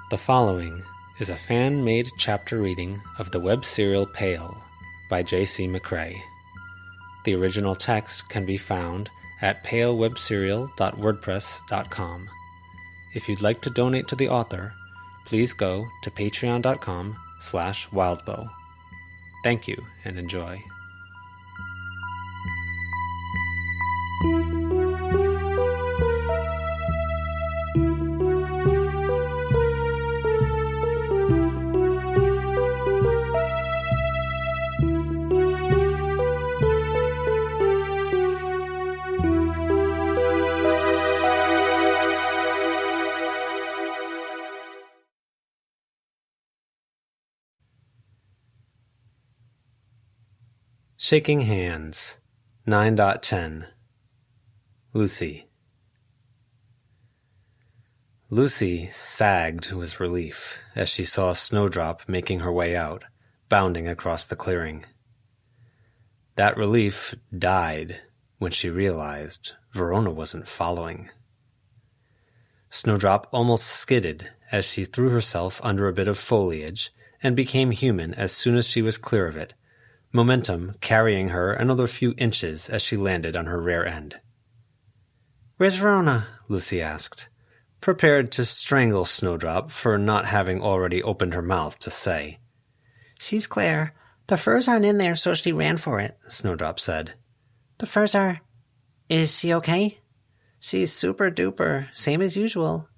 The following is a fan-made chapter reading of the web serial Pale by J.C. McCrae. The original text can be found at palewebserial.wordpress.com. If you'd like to donate to the author, please go to patreon.com/wildbow. Thank you and enjoy. Shaking Hands, 9.10. Lucy. Lucy sagged with relief as she saw Snowdrop making her way out, bounding across the clearing. That relief died when she realized Verona wasn't following. Snowdrop almost skidded as she threw herself under a bit of foliage and became human as soon as she was clear of it, momentum carrying her another few inches as she landed on her rear end. "Where's Verona?" Lucy asked, prepared to strangle Snowdrop for not having already opened her mouth to say. "She's clear. The furs aren't in there, so she ran for it," Snowdrop said. "The furs are... Is she okay?" "She's super duper, same as usual."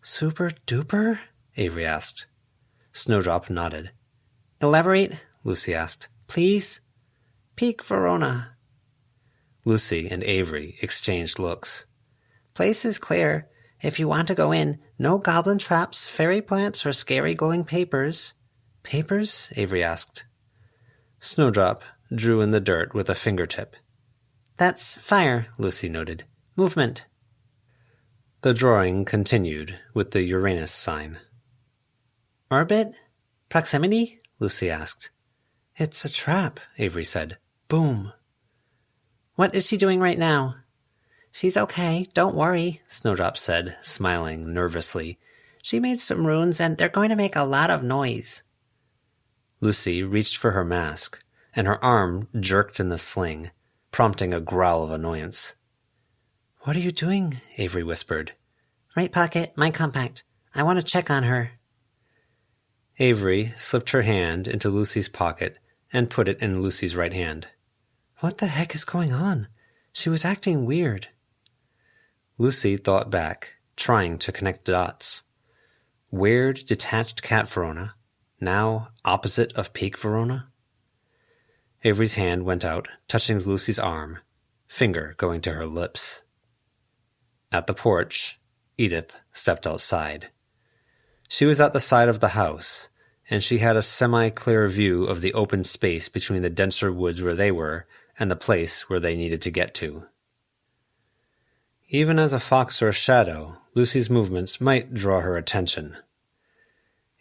"Super duper?" Avery asked. Snowdrop nodded. "Elaborate?" Lucy asked. "Please?" "Peak Verona." Lucy and Avery exchanged looks. "Place is clear. If you want to go in, no goblin traps, fairy plants, or scary glowing papers." "Papers?" Avery asked. Snowdrop drew in the dirt with a fingertip. "That's fire," Lucy noted. "Movement." The drawing continued with the Uranus sign. "Orbit? Proximity?" Lucy asked. "It's a trap," Avery said. "Boom." "What is she doing right now?" "She's okay, don't worry," Snowdrop said, smiling nervously. "She made some runes, and they're going to make a lot of noise." Lucy reached for her mask, and her arm jerked in the sling, prompting a growl of annoyance. "What are you doing?" Avery whispered. "Right pocket, my compact. I want to check on her." Avery slipped her hand into Lucy's pocket and put it in Lucy's right hand. "What the heck is going on? She was acting weird." Lucy thought back, trying to connect dots. Weird, detached cat Verona, now opposite of peak Verona? Avery's hand went out, touching Lucy's arm, finger going to her lips. At the porch, Edith stepped outside. She was at the side of the house, and she had a semi-clear view of the open space between the denser woods where they were and the place where they needed to get to. Even as a fox or a shadow, Lucy's movements might draw her attention.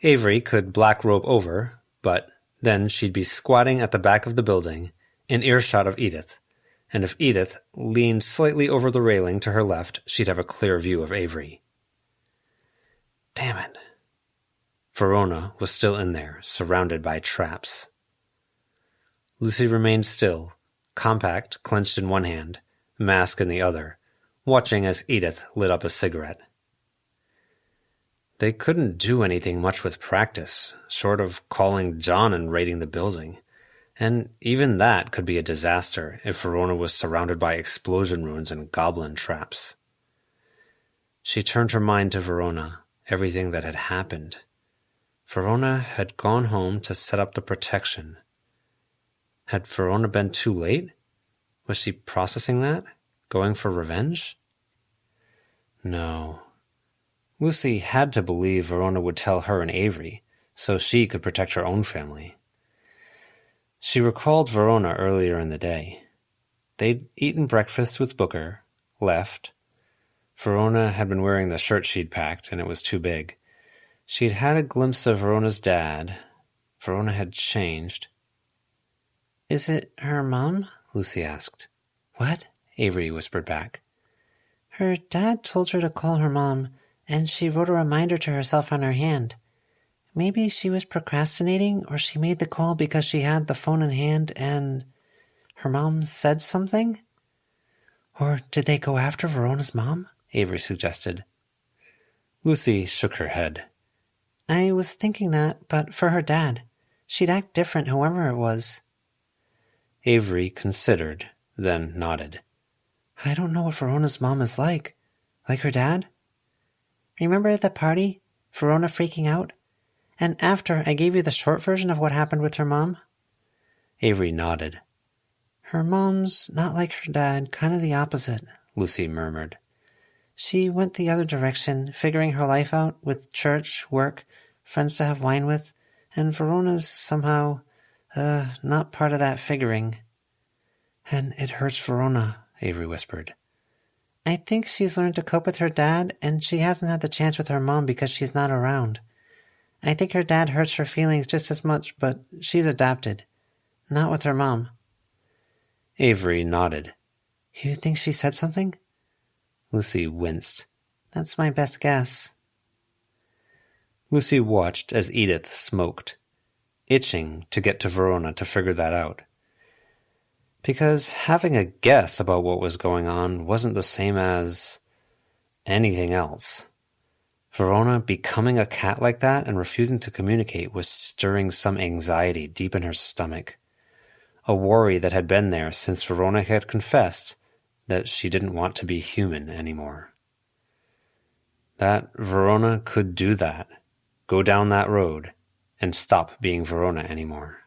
Avery could black rope over, but then she'd be squatting at the back of the building, in earshot of Edith, and if Edith leaned slightly over the railing to her left, she'd have a clear view of Avery. Damn it. Verona was still in there, surrounded by traps. Lucy remained still, compact clenched in one hand, mask in the other, watching as Edith lit up a cigarette. They couldn't do anything much with practice, short of calling John and raiding the building, and even that could be a disaster if Verona was surrounded by explosion runes and goblin traps. She turned her mind to Verona, everything that had happened. Verona had gone home to set up the protection. Had Verona been too late? Was she processing that? Going for revenge? No. Lucy had to believe Verona would tell her and Avery, so she could protect her own family. She recalled Verona earlier in the day. They'd eaten breakfast with Booker, left. Verona had been wearing the shirt she'd packed, and it was too big. She'd had a glimpse of Verona's dad. Verona had changed. "Is it her mom?" Lucy asked. "What?" Avery whispered back. "Her dad told her to call her mom, and she wrote a reminder to herself on her hand. Maybe she was procrastinating, or she made the call because she had the phone in hand and her mom said something? Or did they go after Verona's mom? Avery suggested. Lucy shook her head. I was thinking that, but for her dad. She'd act different whoever it was. Avery considered, then nodded. I don't know what Verona's mom is like. Like her dad? Remember at the party? Verona freaking out? And after I gave you the short version of what happened with her mom? Avery nodded. Her mom's not like her dad, kind of the opposite, Lucy murmured. She went the other direction, figuring her life out with church, work, friends to have wine with, and Verona's somehow, not part of that figuring. And it hurts Verona, Avery whispered. I think she's learned to cope with her dad, and she hasn't had the chance with her mom because she's not around. I think her dad hurts her feelings just as much, but she's adapted. Not with her mom. Avery nodded. You think she said something? Lucy winced. That's my best guess. Lucy watched as Edith smoked, itching to get to Verona to figure that out. Because having a guess about what was going on wasn't the same as anything else. Verona becoming a cat like that and refusing to communicate was stirring some anxiety deep in her stomach. A worry that had been there since Verona had confessed that she didn't want to be human anymore. That Verona could do that, go down that road, and stop being Verona anymore.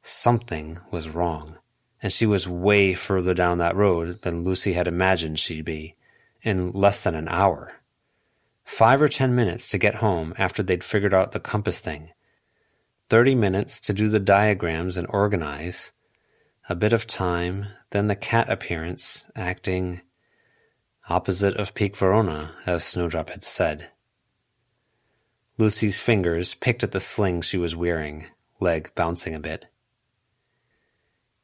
Something was wrong, and she was way further down that road than Lucy had imagined she'd be, in less than an hour. 5 or 10 minutes to get home after they'd figured out the compass thing. 30 minutes to do the diagrams and organize. A bit of time, then the cat appearance, acting opposite of peak Verona, as Snowdrop had said. Lucy's fingers picked at the sling she was wearing, leg bouncing a bit.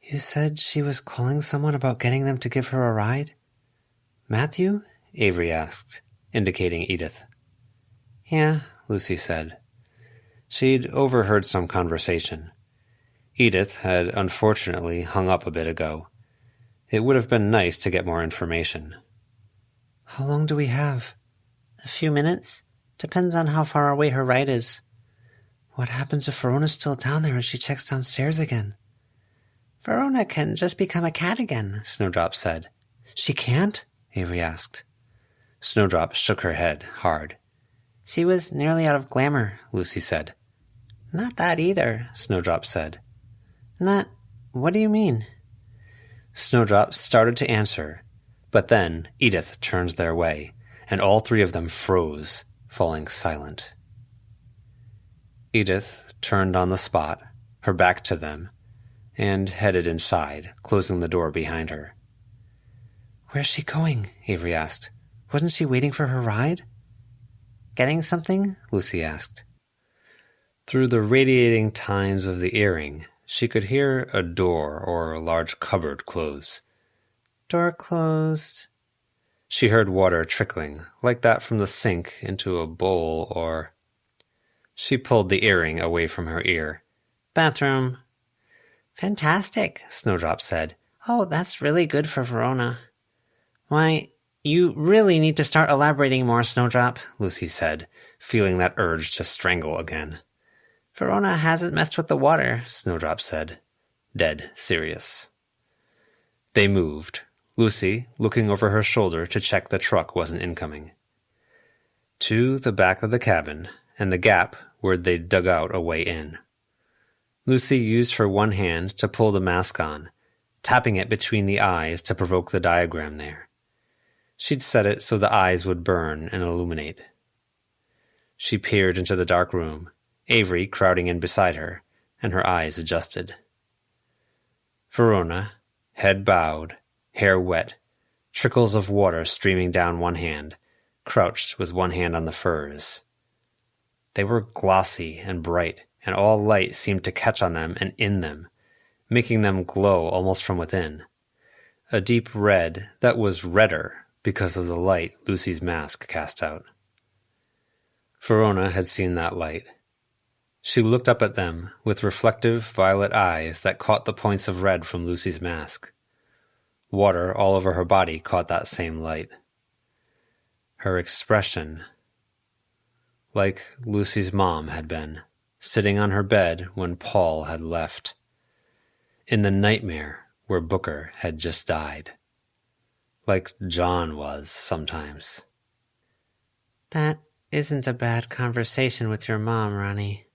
You said she was calling someone about getting them to give her a ride? Matthew? Avery asked, indicating Edith. Yeah, Lucy said. She'd overheard some conversation. Edith had unfortunately hung up a bit ago. It would have been nice to get more information. How long do we have? A few minutes. Depends on how far away her ride is. What happens if Verona's still down there and she checks downstairs again? Verona can just become a cat again, Snowdrop said. She can't? Avery asked. Snowdrop shook her head hard. She was nearly out of glamour, Lucy said. Not that either, Snowdrop said. Not... what do you mean? Snowdrop started to answer, but then Edith turned their way, and all three of them froze, falling silent. Edith turned on the spot, her back to them, and headed inside, closing the door behind her. Where's she going? Avery asked. Wasn't she waiting for her ride? Getting something? Lucy asked. Through the radiating tines of the earring, she could hear a door or a large cupboard close. Door closed. She heard water trickling, like that from the sink into a bowl or... She pulled the earring away from her ear. Bathroom. Fantastic, Snowdrop said. Oh, that's really good for Verona. Why, you really need to start elaborating more, Snowdrop, Lucy said, feeling that urge to strangle again. Verona hasn't messed with the water, Snowdrop said, dead serious. They moved, Lucy looking over her shoulder to check the truck wasn't incoming. To the back of the cabin, and the gap where they'd dug out a way in. Lucy used her one hand to pull the mask on, tapping it between the eyes to provoke the diagram there. She'd set it so the eyes would burn and illuminate. She peered into the dark room, Avery crowding in beside her, and her eyes adjusted. Verona, head bowed, hair wet, trickles of water streaming down one hand, crouched with one hand on the furs. They were glossy and bright, and all light seemed to catch on them and in them, making them glow almost from within. A deep red that was redder because of the light Lucy's mask cast out. Verona had seen that light. She looked up at them with reflective violet eyes that caught the points of red from Lucy's mask. Water all over her body caught that same light. Her expression, like Lucy's mom had been, sitting on her bed when Paul had left, in the nightmare where Booker had just died, like John was sometimes. That isn't a bad conversation with your mom, Ronnie.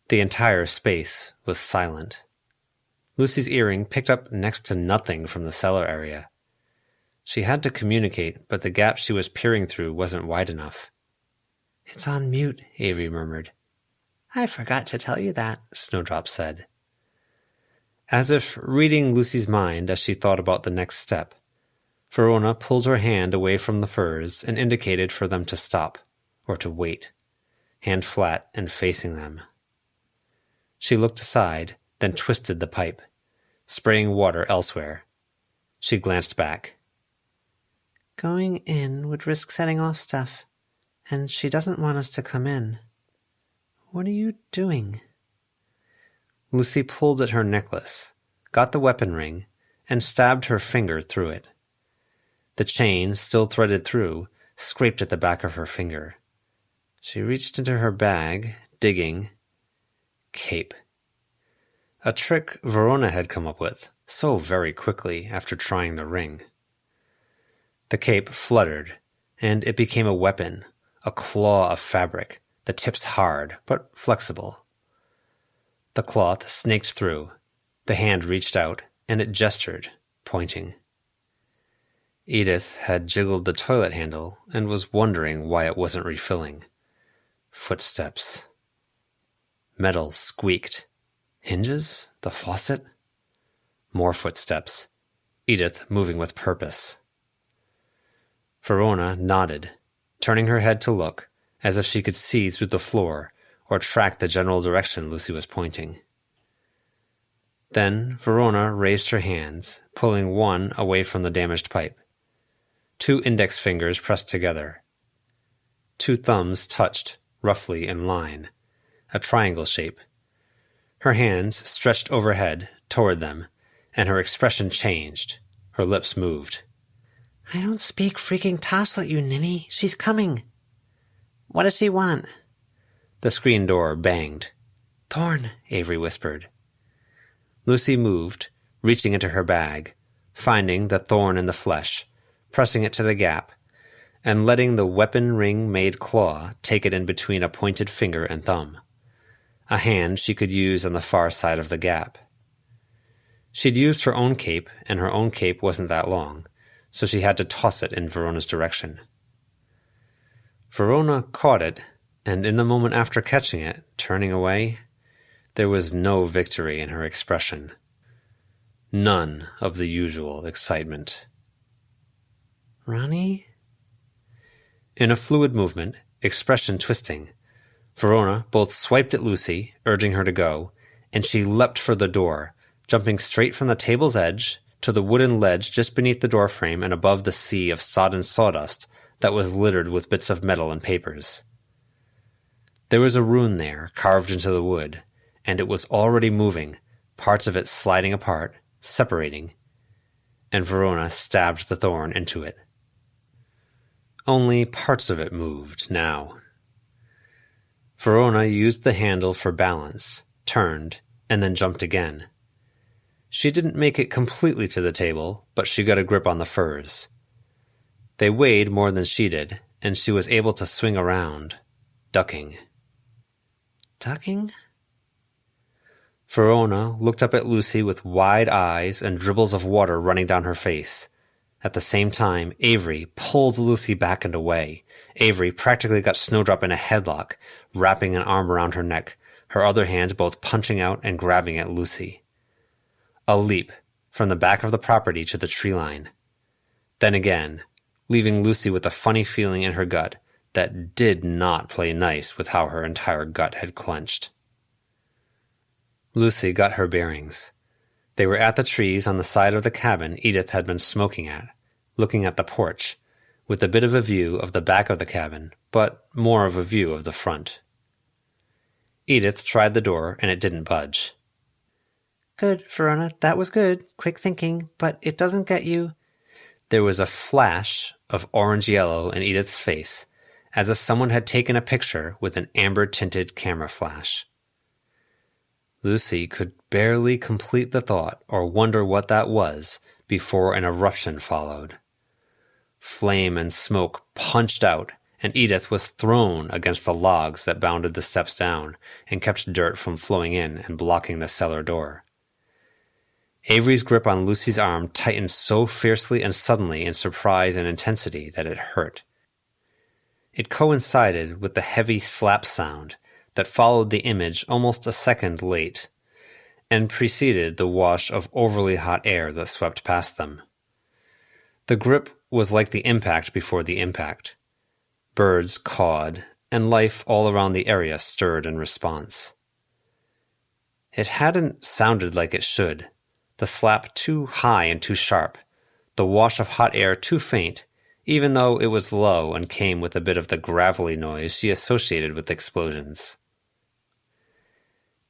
The entire space was silent. Lucy's earring picked up next to nothing from the cellar area. She had to communicate, but the gap she was peering through wasn't wide enough. It's on mute, Avery murmured. I forgot to tell you that, Snowdrop said. As if reading Lucy's mind as she thought about the next step, Verona pulled her hand away from the furs and indicated for them to stop, or to wait, hand flat and facing them. She looked aside, then twisted the pipe, spraying water elsewhere. She glanced back. Going in would risk setting off stuff, and she doesn't want us to come in. What are you doing? Lucy pulled at her necklace, got the weapon ring, and stabbed her finger through it. The chain, still threaded through, scraped at the back of her finger. She reached into her bag, digging. Cape. A trick Verona had come up with, so very quickly after trying the ring. The cape fluttered, and it became a weapon, a claw of fabric, the tips hard but flexible. The cloth snaked through, the hand reached out, and it gestured, pointing. Edith had jiggled the toilet handle and was wondering why it wasn't refilling. Footsteps. Metal squeaked. Hinges? The faucet? More footsteps. Edith moving with purpose. Verona nodded, turning her head to look, as if she could see through the floor or track the general direction Lucy was pointing. Then Verona raised her hands, pulling one away from the damaged pipe. 2 index fingers pressed together. 2 thumbs touched, roughly in line, a triangle shape. Her hands stretched overhead, toward them, and her expression changed. Her lips moved. I don't speak freaking Tosslet, you ninny. She's coming. What does she want? The screen door banged. Thorn, Avery whispered. Lucy moved, reaching into her bag, finding the thorn in the flesh, pressing it to the gap, and letting the weapon ring-made claw take it in between a pointed finger and thumb, a hand she could use on the far side of the gap. She'd used her own cape, and her own cape wasn't that long, so she had to toss it in Verona's direction. Verona caught it, and in the moment after catching it, turning away, there was no victory in her expression. None of the usual excitement. Ronnie? In a fluid movement, expression twisting, Verona both swiped at Lucy, urging her to go, and she leapt for the door, jumping straight from the table's edge to the wooden ledge just beneath the doorframe and above the sea of sodden sawdust that was littered with bits of metal and papers. There was a rune there, carved into the wood, and it was already moving, parts of it sliding apart, separating, and Verona stabbed the thorn into it. Only parts of it moved now. Verona used the handle for balance, turned, and then jumped again. She didn't make it completely to the table, but she got a grip on the furs. They weighed more than she did, and she was able to swing around, ducking. Ducking? Verona looked up at Lucy with wide eyes and dribbles of water running down her face. At the same time, Avery pulled Lucy back and away. Avery practically got Snowdrop in a headlock, wrapping an arm around her neck, her other hand both punching out and grabbing at Lucy. A leap, from the back of the property to the tree line. Then again, leaving Lucy with a funny feeling in her gut that did not play nice with how her entire gut had clenched. Lucy got her bearings. They were at the trees on the side of the cabin Edith had been smoking at, looking at the porch, with a bit of a view of the back of the cabin, but more of a view of the front. Edith tried the door, and it didn't budge. Good, Verona, that was good. Quick thinking, but it doesn't get you. There was a flash of orange-yellow in Edith's face, as if someone had taken a picture with an amber-tinted camera flash. Lucy could barely complete the thought or wonder what that was before an eruption followed. Flame and smoke punched out, and Edith was thrown against the logs that bounded the steps down and kept dirt from flowing in and blocking the cellar door. Avery's grip on Lucy's arm tightened so fiercely and suddenly in surprise and intensity that it hurt. It coincided with the heavy slap sound that followed the image almost a second late, and preceded the wash of overly hot air that swept past them. The grip was like the impact before the impact. Birds cawed, and life all around the area stirred in response. It hadn't sounded like it should. The slap too high and too sharp, the wash of hot air too faint, even though it was low and came with a bit of the gravelly noise she associated with explosions.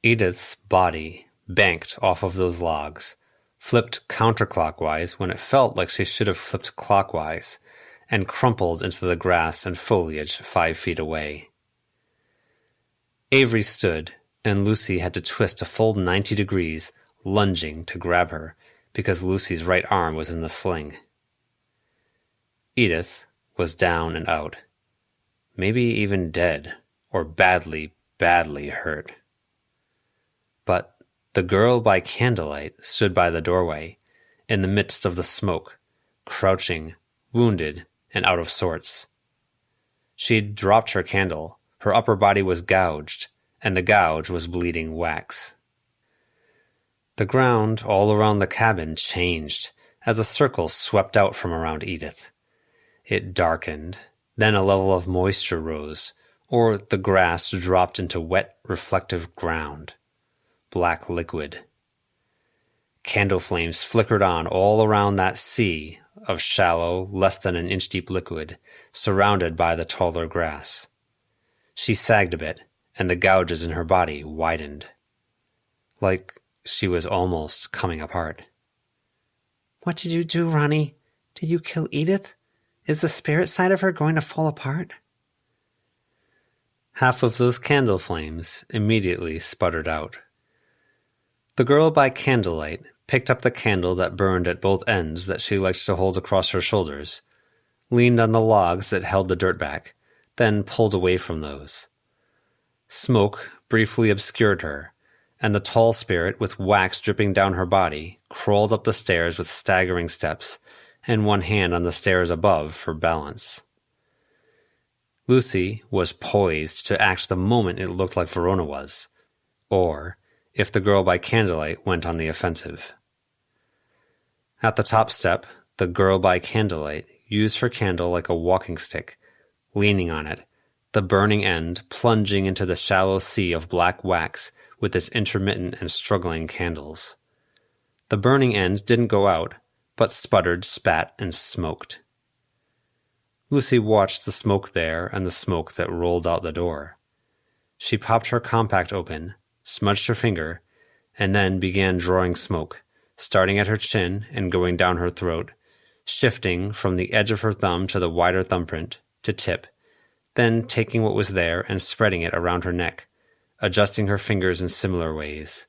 Edith's body banked off of those logs, flipped counterclockwise when it felt like she should have flipped clockwise, and crumpled into the grass and foliage 5 feet away. Avery stood, and Lucy had to twist a full 90 degrees, lunging to grab her, because Lucy's right arm was in the sling. Edith was down and out, maybe even dead, or badly, badly hurt. But the girl by candlelight stood by the doorway, in the midst of the smoke, crouching, wounded, and out of sorts. She'd dropped her candle, her upper body was gouged, and the gouge was bleeding wax. The ground all around the cabin changed as a circle swept out from around Edith. It darkened, then a level of moisture rose, or the grass dropped into wet, reflective ground. Black liquid. Candle flames flickered on all around that sea of shallow, less than an inch deep liquid, surrounded by the taller grass. She sagged a bit, and the gouges in her body widened. Like she was almost coming apart. What did you do, Ronnie? Did you kill Edith? Is the spirit side of her going to fall apart? Half of those candle flames immediately sputtered out. The girl by candlelight picked up the candle that burned at both ends that she liked to hold across her shoulders, leaned on the logs that held the dirt back, then pulled away from those. Smoke briefly obscured her, and the tall spirit with wax dripping down her body crawled up the stairs with staggering steps, and one hand on the stairs above for balance. Lucy was poised to act the moment it looked like Verona was, or if the girl by candlelight went on the offensive. At the top step, the girl by candlelight used her candle like a walking stick, leaning on it, the burning end plunging into the shallow sea of black wax with its intermittent and struggling candles. The burning end didn't go out, but sputtered, spat, and smoked. Lucy watched the smoke there and the smoke that rolled out the door. She popped her compact open, smudged her finger, and then began drawing smoke, starting at her chin and going down her throat, shifting from the edge of her thumb to the wider thumbprint, to tip, then taking what was there and spreading it around her neck, adjusting her fingers in similar ways.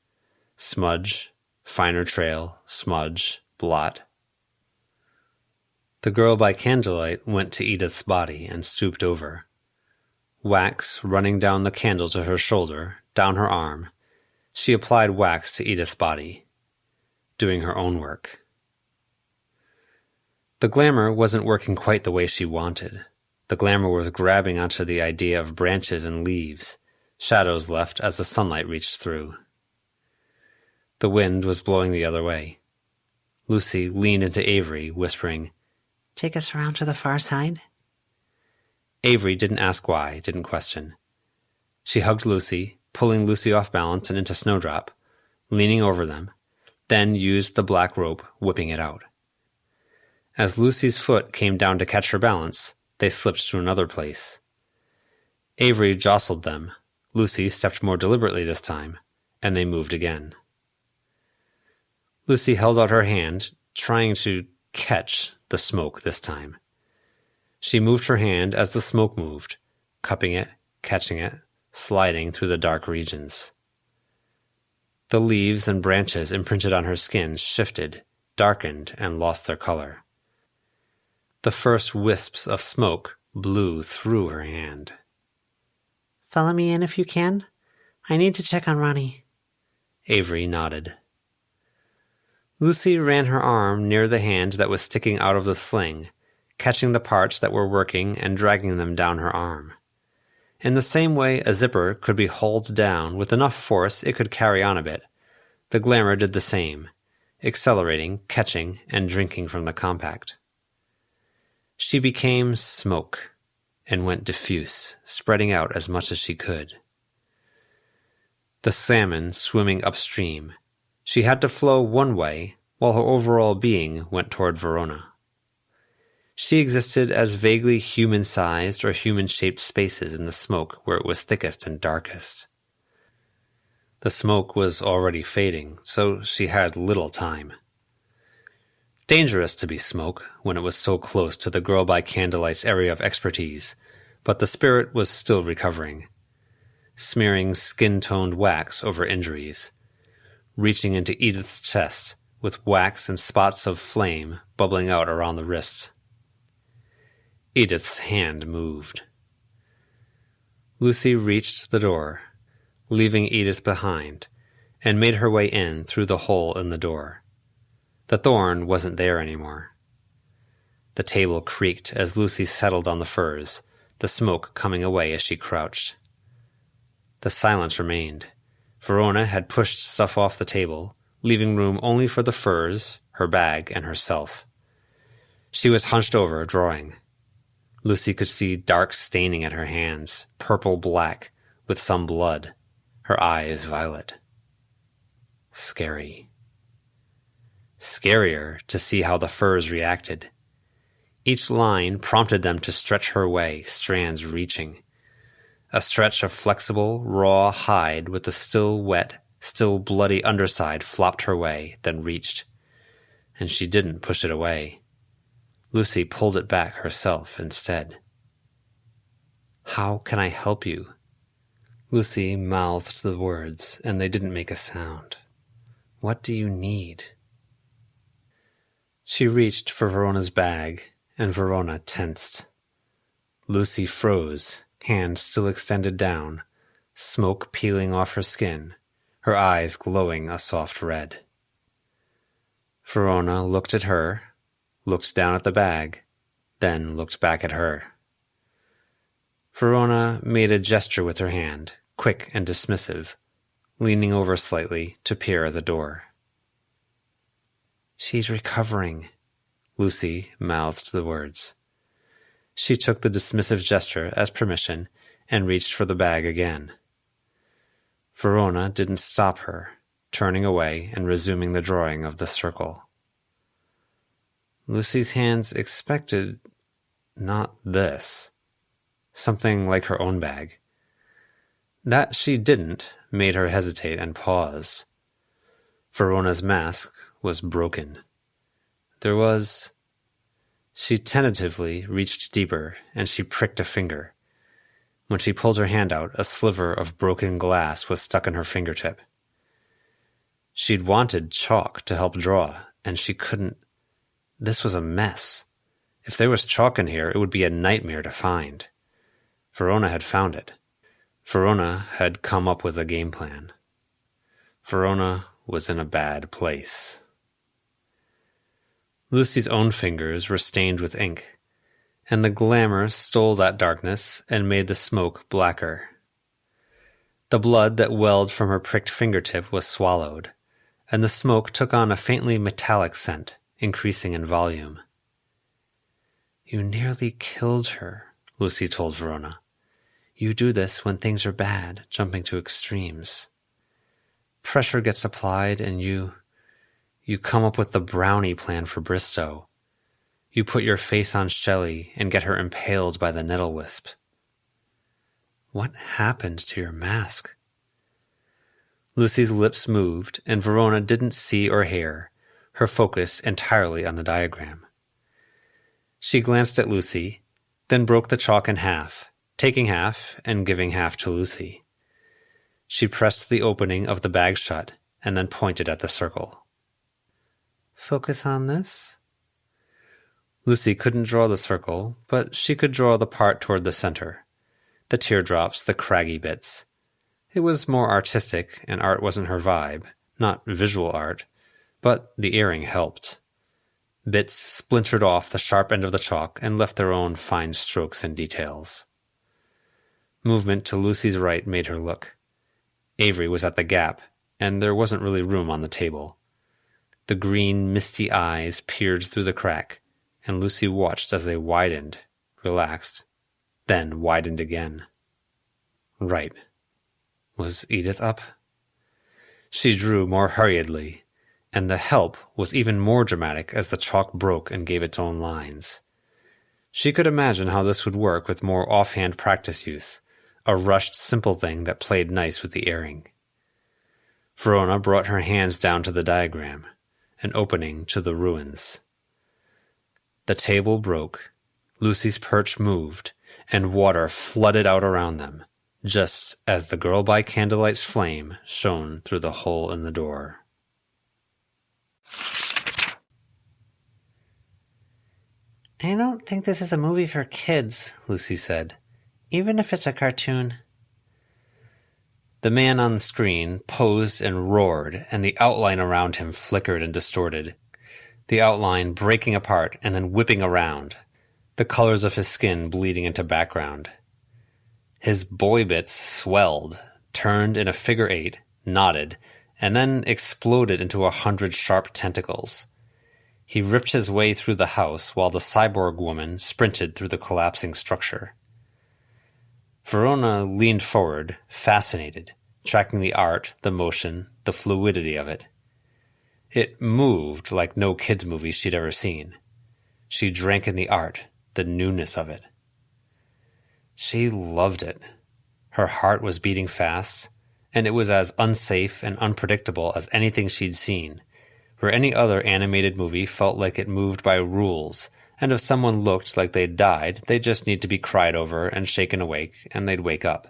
Smudge, finer trail, smudge, blot. The girl by candlelight went to Edith's body and stooped over. Wax running down the candle to her shoulder, down her arm, she applied wax to Edith's body, doing her own work. The glamour wasn't working quite the way she wanted. The glamour was grabbing onto the idea of branches and leaves, shadows left as the sunlight reached through. The wind was blowing the other way. Lucy leaned into Avery, whispering, "Take us around to the far side?" Avery didn't ask why, didn't question. She hugged Lucy, pulling Lucy off balance and into Snowdrop, leaning over them, then used the black rope, whipping it out. As Lucy's foot came down to catch her balance, they slipped to another place. Avery jostled them. Lucy stepped more deliberately this time, and they moved again. Lucy held out her hand, trying to catch the smoke this time. She moved her hand as the smoke moved, cupping it, catching it, sliding through the dark regions. The leaves and branches imprinted on her skin shifted, darkened, and lost their color. The first wisps of smoke blew through her hand. "Follow me in if you can. I need to check on Ronnie." Avery nodded. Lucy ran her arm near the hand that was sticking out of the sling, catching the parts that were working and dragging them down her arm. In the same way a zipper could be hauled down with enough force it could carry on a bit, the glamour did the same, accelerating, catching, and drinking from the compact. She became smoke, and went diffuse, spreading out as much as she could. The salmon swimming upstream, she had to flow one way, while her overall being went toward Verona. She existed as vaguely human-sized or human-shaped spaces in the smoke where it was thickest and darkest. The smoke was already fading, so she had little time. Dangerous to be smoke when it was so close to the girl-by-candlelight's area of expertise, but the spirit was still recovering, smearing skin-toned wax over injuries, reaching into Edith's chest with wax and spots of flame bubbling out around the wrists. Edith's hand moved. Lucy reached the door, leaving Edith behind, and made her way in through the hole in the door. The thorn wasn't there anymore. The table creaked as Lucy settled on the furs, the smoke coming away as she crouched. The silence remained. Verona had pushed stuff off the table, leaving room only for the furs, her bag, and herself. She was hunched over, drawing. Lucy could see dark staining at her hands, purple-black, with some blood, her eyes violet. Scary. Scarier to see how the furs reacted. Each line prompted them to stretch her way, strands reaching. A stretch of flexible, raw hide with the still wet, still bloody underside flopped her way, then reached. And she didn't push it away. Lucy pulled it back herself instead. "How can I help you?" Lucy mouthed the words, and they didn't make a sound. "What do you need?" She reached for Verona's bag, and Verona tensed. Lucy froze, hand still extended down, smoke peeling off her skin, her eyes glowing a soft red. Verona looked at her, looked down at the bag, then looked back at her. Verona made a gesture with her hand, quick and dismissive, leaning over slightly to peer at the door. "She's recovering," Lucy mouthed the words. She took the dismissive gesture as permission and reached for the bag again. Verona didn't stop her, turning away and resuming the drawing of the circle. Lucy's hands expected not this. Something like her own bag. That she didn't made her hesitate and pause. Verona's mask was broken. There was... She tentatively reached deeper, and she pricked a finger. When she pulled her hand out, a sliver of broken glass was stuck in her fingertip. She'd wanted chalk to help draw, and she couldn't... This was a mess. If there was chalk in here, it would be a nightmare to find. Verona had found it. Verona had come up with a game plan. Verona was in a bad place. Lucy's own fingers were stained with ink, and the glamour stole that darkness and made the smoke blacker. The blood that welled from her pricked fingertip was swallowed, and the smoke took on a faintly metallic scent, increasing in volume. "You nearly killed her," Lucy told Verona. "You do this when things are bad, jumping to extremes. Pressure gets applied, and you come up with the brownie plan for Bristow. You put your face on Shelley and get her impaled by the nettle wisp. What happened to your mask? Lucy's lips moved, and Verona didn't see or hear, her focus entirely on the diagram. She glanced at Lucy, then broke the chalk in half, taking half and giving half to Lucy. She pressed the opening of the bag shut and then pointed at the circle. Focus on this? Lucy couldn't draw the circle, but she could draw the part toward the center. The teardrops, the craggy bits. It was more artistic, and art wasn't her vibe, not visual art, but the earring helped. Bits splintered off the sharp end of the chalk and left their own fine strokes and details. Movement to Lucy's right made her look. Avery was at the gap, and there wasn't really room on the table. The green, misty eyes peered through the crack, and Lucy watched as they widened, relaxed, then widened again. Right. Was Edith up? She drew more hurriedly, and the help was even more dramatic as the chalk broke and gave its own lines. She could imagine how this would work with more offhand practice use, a rushed, simple thing that played nice with the earring. Verona brought her hands down to the diagram, an opening to the ruins. The table broke, Lucy's perch moved, and water flooded out around them, just as the girl by candlelight's flame shone through the hole in the door. I don't think this is a movie for kids, Lucy said, even if it's a cartoon. The man on the screen posed and roared, and the outline around him flickered and distorted, the outline breaking apart and then whipping around, the colors of his skin bleeding into background. His boy bits swelled, turned in a figure 8, nodded, and then exploded into 100 sharp tentacles. He ripped his way through the house while the cyborg woman sprinted through the collapsing structure. Verona leaned forward, fascinated, tracking the art, the motion, the fluidity of it. It moved like no kids' movie she'd ever seen. She drank in the art, the newness of it. She loved it. Her heart was beating fast, and it was as unsafe and unpredictable as anything she'd seen, where any other animated movie felt like it moved by rules, and if someone looked like they'd died, they'd just need to be cried over and shaken awake, and they'd wake up.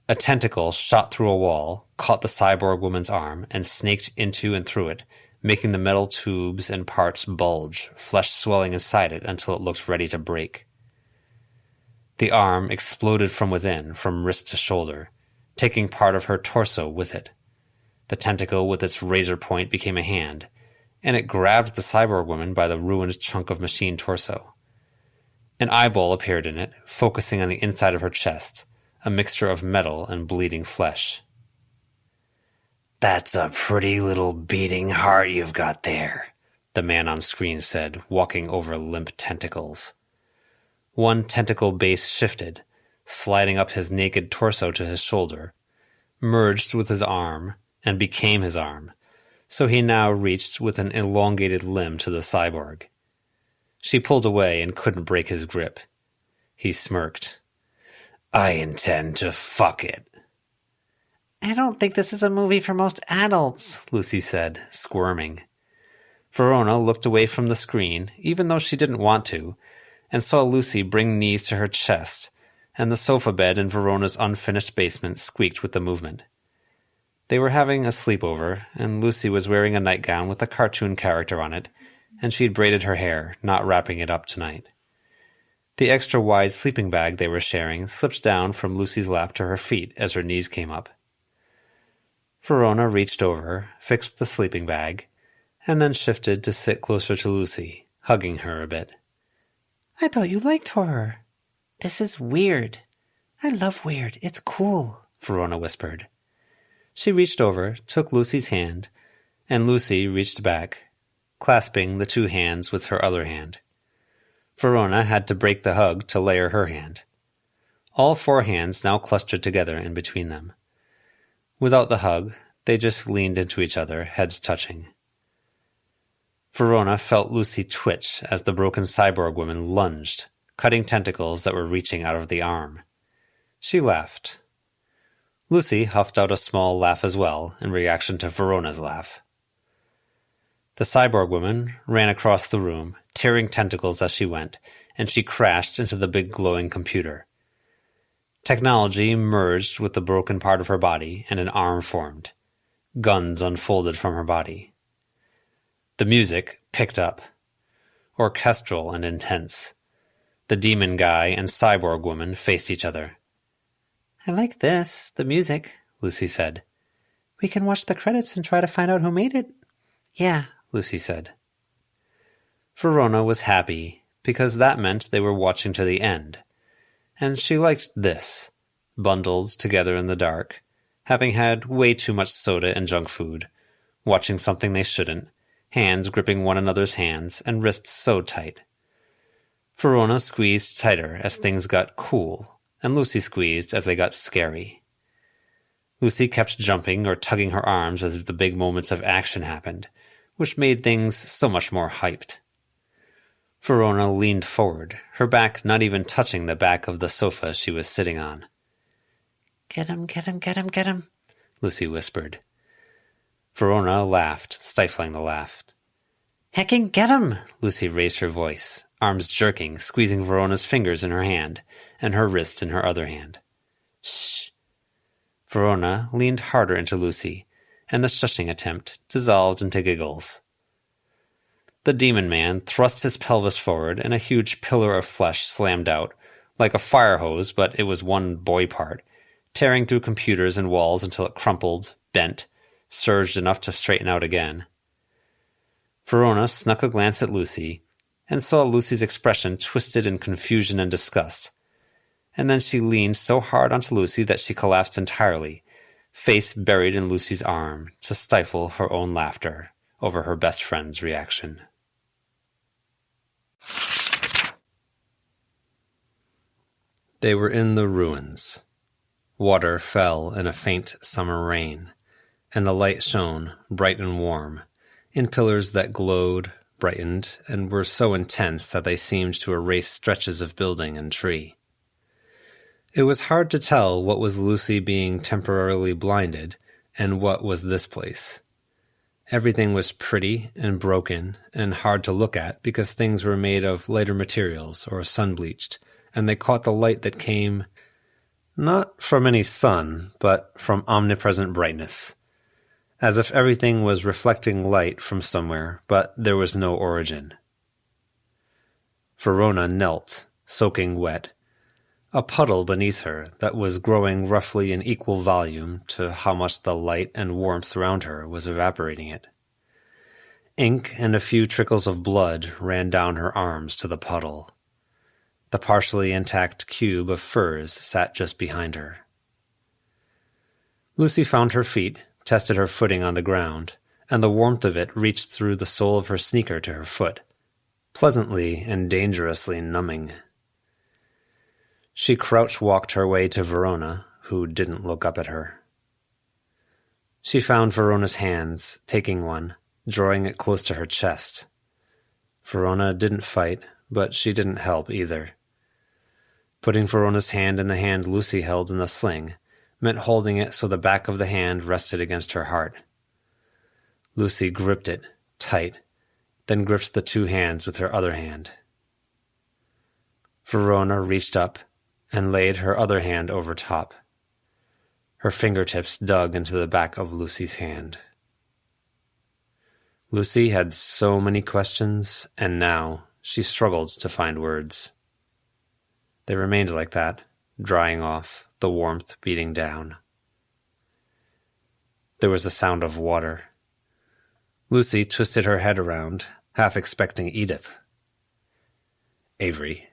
A tentacle shot through a wall, caught the cyborg woman's arm, and snaked into and through it, making the metal tubes and parts bulge, flesh swelling inside it until it looked ready to break. The arm exploded from within, from wrist to shoulder, taking part of her torso with it. The tentacle with its razor point became a hand, and it grabbed the cyborg woman by the ruined chunk of machine torso. An eyeball appeared in it, focusing on the inside of her chest, a mixture of metal and bleeding flesh. "That's a pretty little beating heart you've got there," the man on screen said, walking over limp tentacles. One tentacle base shifted, sliding up his naked torso to his shoulder, merged with his arm, and became his arm, so he now reached with an elongated limb to the cyborg. She pulled away and couldn't break his grip. He smirked. "I intend to fuck it." I don't think this is a movie for most adults, Lucy said, squirming. Verona looked away from the screen, even though she didn't want to, and saw Lucy bring knees to her chest, and the sofa bed in Verona's unfinished basement squeaked with the movement. They were having a sleepover, and Lucy was wearing a nightgown with a cartoon character on it, and she'd braided her hair, not wrapping it up tonight. The extra-wide sleeping bag they were sharing slipped down from Lucy's lap to her feet as her knees came up. Verona reached over, fixed the sleeping bag, and then shifted to sit closer to Lucy, hugging her a bit. I thought you liked horror. This is weird. I love weird. It's cool, Verona whispered. She reached over, took Lucy's hand, and Lucy reached back, clasping the two hands with her other hand. Verona had to break the hug to layer her hand. All four hands now clustered together in between them. Without the hug, they just leaned into each other, heads touching. Verona felt Lucy twitch as the broken cyborg woman lunged, cutting tentacles that were reaching out of the arm. She laughed. Lucy huffed out a small laugh as well in reaction to Verona's laugh. The cyborg woman ran across the room, tearing tentacles as she went, and she crashed into the big glowing computer. Technology merged with the broken part of her body, and an arm formed. Guns unfolded from her body. The music picked up. Orchestral and intense. The demon guy and cyborg woman faced each other. "I like this, the music," Lucy said. "We can watch the credits and try to find out who made it." "Yeah," Lucy said. Verona was happy, because that meant they were watching to the end. And she liked this, bundled together in the dark, having had way too much soda and junk food, watching something they shouldn't, hands gripping one another's hands and wrists so tight. Verona squeezed tighter as things got cool, and Lucy squeezed as they got scary. Lucy kept jumping or tugging her arms as the big moments of action happened, which made things so much more hyped. Verona leaned forward, her back not even touching the back of the sofa she was sitting on. "Get him, get him, get him, get him," Lucy whispered. Verona laughed, stifling the laugh. "Hecking get him!" Lucy raised her voice, arms jerking, squeezing Verona's fingers in her hand, and her wrist in her other hand. "Shh!" Verona leaned harder into Lucy, and the shushing attempt dissolved into giggles. The demon man thrust his pelvis forward, and a huge pillar of flesh slammed out, like a fire hose, but it was one boy part, tearing through computers and walls until it crumpled, bent, surged enough to straighten out again. Verona snuck a glance at Lucy, and saw Lucy's expression twisted in confusion and disgust. And then she leaned so hard onto Lucy that she collapsed entirely, face buried in Lucy's arm, to stifle her own laughter over her best friend's reaction. They were in the ruins. Water fell in a faint summer rain, and the light shone, bright and warm, in pillars that glowed, brightened, and were so intense that they seemed to erase stretches of building and tree. It was hard to tell what was Lucy being temporarily blinded and what was this place. Everything was pretty and broken and hard to look at because things were made of lighter materials or sun-bleached, and they caught the light that came not from any sun, but from omnipresent brightness, as if everything was reflecting light from somewhere, but there was no origin. Verona knelt, soaking wet, a puddle beneath her that was growing roughly in equal volume to how much the light and warmth around her was evaporating it. Ink and a few trickles of blood ran down her arms to the puddle. The partially intact cube of furs sat just behind her. Lucy found her feet, tested her footing on the ground, and the warmth of it reached through the sole of her sneaker to her foot, pleasantly and dangerously numbing. She crouch-walked her way to Verona, who didn't look up at her. She found Verona's hands, taking one, drawing it close to her chest. Verona didn't fight, but she didn't help either. Putting Verona's hand in the hand Lucy held in the sling meant holding it so the back of the hand rested against her heart. Lucy gripped it, tight, then gripped the two hands with her other hand. Verona reached up and laid her other hand over top. Her fingertips dug into the back of Lucy's hand. Lucy had so many questions, and now she struggled to find words. They remained like that, drying off, the warmth beating down. There was the sound of water. Lucy twisted her head around, half expecting Edith. Avery.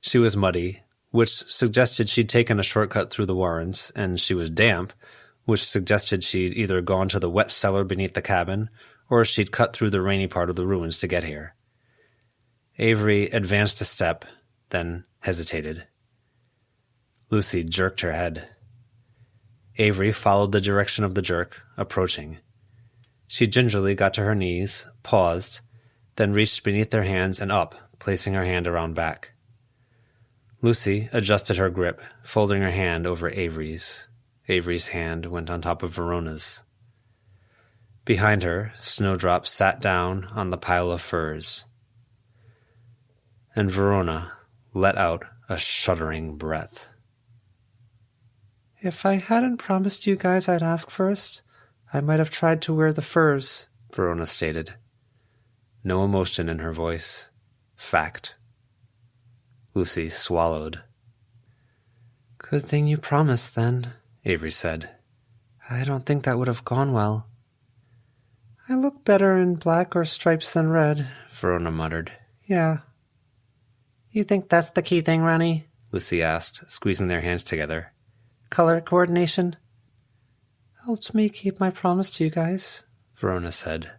She was muddy, which suggested she'd taken a shortcut through the Warrens, and she was damp, which suggested she'd either gone to the wet cellar beneath the cabin, or she'd cut through the rainy part of the ruins to get here. Avery advanced a step, then hesitated. Lucy jerked her head. Avery followed the direction of the jerk, approaching. She gingerly got to her knees, paused, then reached beneath their hands and up, placing her hand around back. Lucy adjusted her grip, folding her hand over Avery's. Avery's hand went on top of Verona's. Behind her, Snowdrop sat down on the pile of furs, and Verona let out a shuddering breath. If I hadn't promised you guys I'd ask first, I might have tried to wear the furs, Verona stated. No emotion in her voice. Fact. Lucy swallowed. Good thing you promised, then, Avery said. I don't think that would have gone well. I look better in black or stripes than red, Verona muttered. Yeah. You think that's the key thing, Ronnie? Lucy asked, squeezing their hands together. Color coordination? Helps me keep my promise to you guys, Verona said.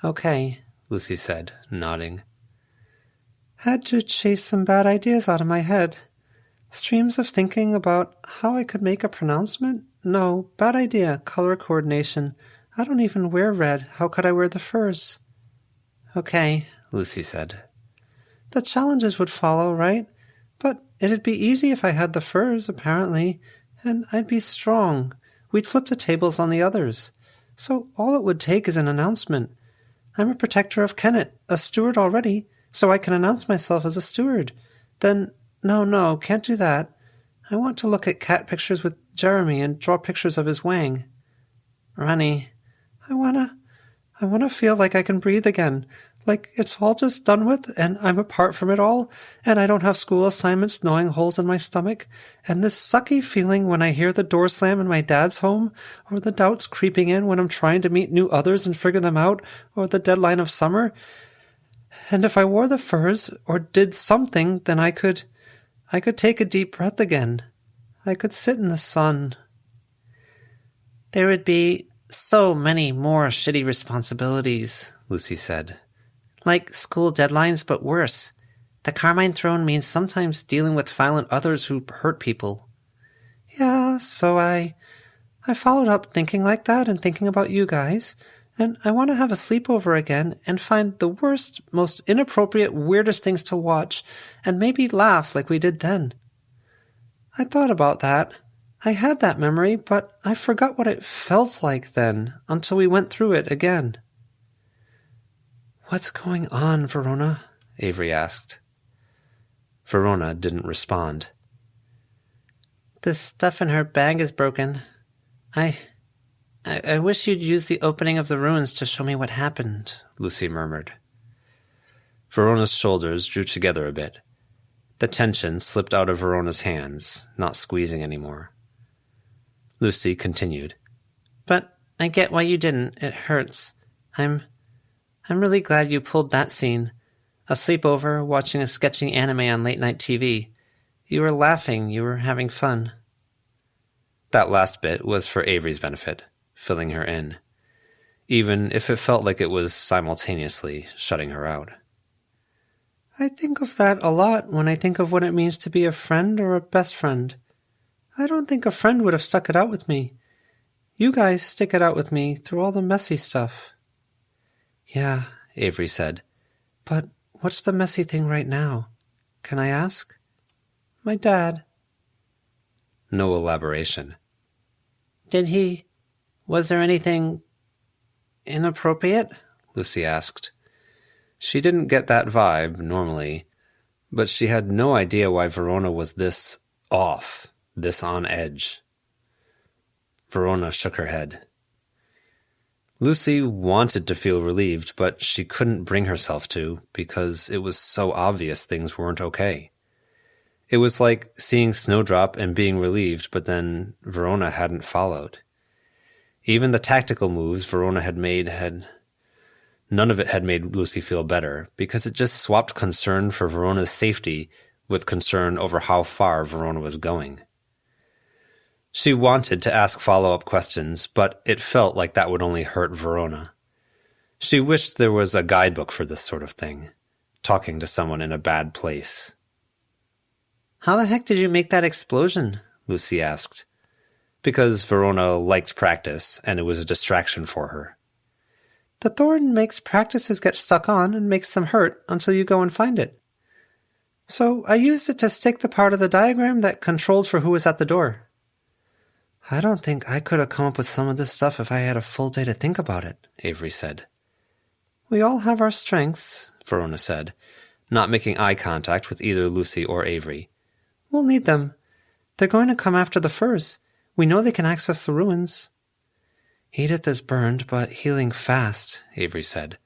Okay, Lucy said, nodding. Had to chase some bad ideas out of my head. Streams of thinking about how I could make a pronouncement? No, bad idea, color coordination. I don't even wear red. How could I wear the furs? Okay, Lucy said. The challenges would follow, right? But it'd be easy if I had the furs, apparently, and I'd be strong. We'd flip the tables on the others. So all it would take is an announcement. I'm a protector of Kennet, a steward already, so I can announce myself as a steward. Then, no, can't do that. I want to look at cat pictures with Jeremy and draw pictures of his Wang. Ronnie, I wanna feel like I can breathe again, like it's all just done with and I'm apart from it all, and I don't have school assignments gnawing holes in my stomach, and this sucky feeling when I hear the door slam in my dad's home, or the doubts creeping in when I'm trying to meet new others and figure them out, or the deadline of summer. And if I wore the furs, or did something, then I could take a deep breath again. I could sit in the sun. There would be so many more shitty responsibilities, Lucy said. Like school deadlines, but worse. The Carmine Throne means sometimes dealing with violent others who hurt people. Yeah, so I followed up thinking like that and thinking about you guys, and I want to have a sleepover again and find the worst, most inappropriate, weirdest things to watch, and maybe laugh like we did then. I thought about that. I had that memory, but I forgot what it felt like then, until we went through it again. What's going on, Verona? Avery asked. Verona didn't respond. The stuff in her bag is broken. I wish you'd use the opening of the ruins to show me what happened, Lucy murmured. Verona's shoulders drew together a bit. The tension slipped out of Verona's hands, not squeezing anymore. Lucy continued. But I get why you didn't. It hurts. I'm really glad you pulled that scene. A sleepover, watching a sketchy anime on late-night TV. You were laughing. You were having fun. That last bit was for Avery's benefit, filling her in, even if it felt like it was simultaneously shutting her out. I think of that a lot when I think of what it means to be a friend or a best friend. I don't think a friend would have stuck it out with me. You guys stick it out with me through all the messy stuff. Yeah, Avery said. But what's the messy thing right now? Can I ask? My dad. No elaboration. Was there anything inappropriate? Lucy asked. She didn't get that vibe, normally, but she had no idea why Verona was this off, this on edge. Verona shook her head. Lucy wanted to feel relieved, but she couldn't bring herself to, because it was so obvious things weren't okay. It was like seeing Snowdrop and being relieved, but then Verona hadn't followed. Even the tactical moves Verona had made none of it had made Lucy feel better, because it just swapped concern for Verona's safety with concern over how far Verona was going. She wanted to ask follow-up questions, but it felt like that would only hurt Verona. She wished there was a guidebook for this sort of thing, talking to someone in a bad place. How the heck did you make that explosion? Lucy asked. Because Verona liked practice, and it was a distraction for her. The thorn makes practices get stuck on and makes them hurt until you go and find it. So I used it to stick the part of the diagram that controlled for who was at the door. I don't think I could have come up with some of this stuff if I had a full day to think about it, Avery said. We all have our strengths, Verona said, not making eye contact with either Lucy or Avery. We'll need them. They're going to come after the furs. We know they can access the ruins. Edith is burned, but healing fast, Avery said.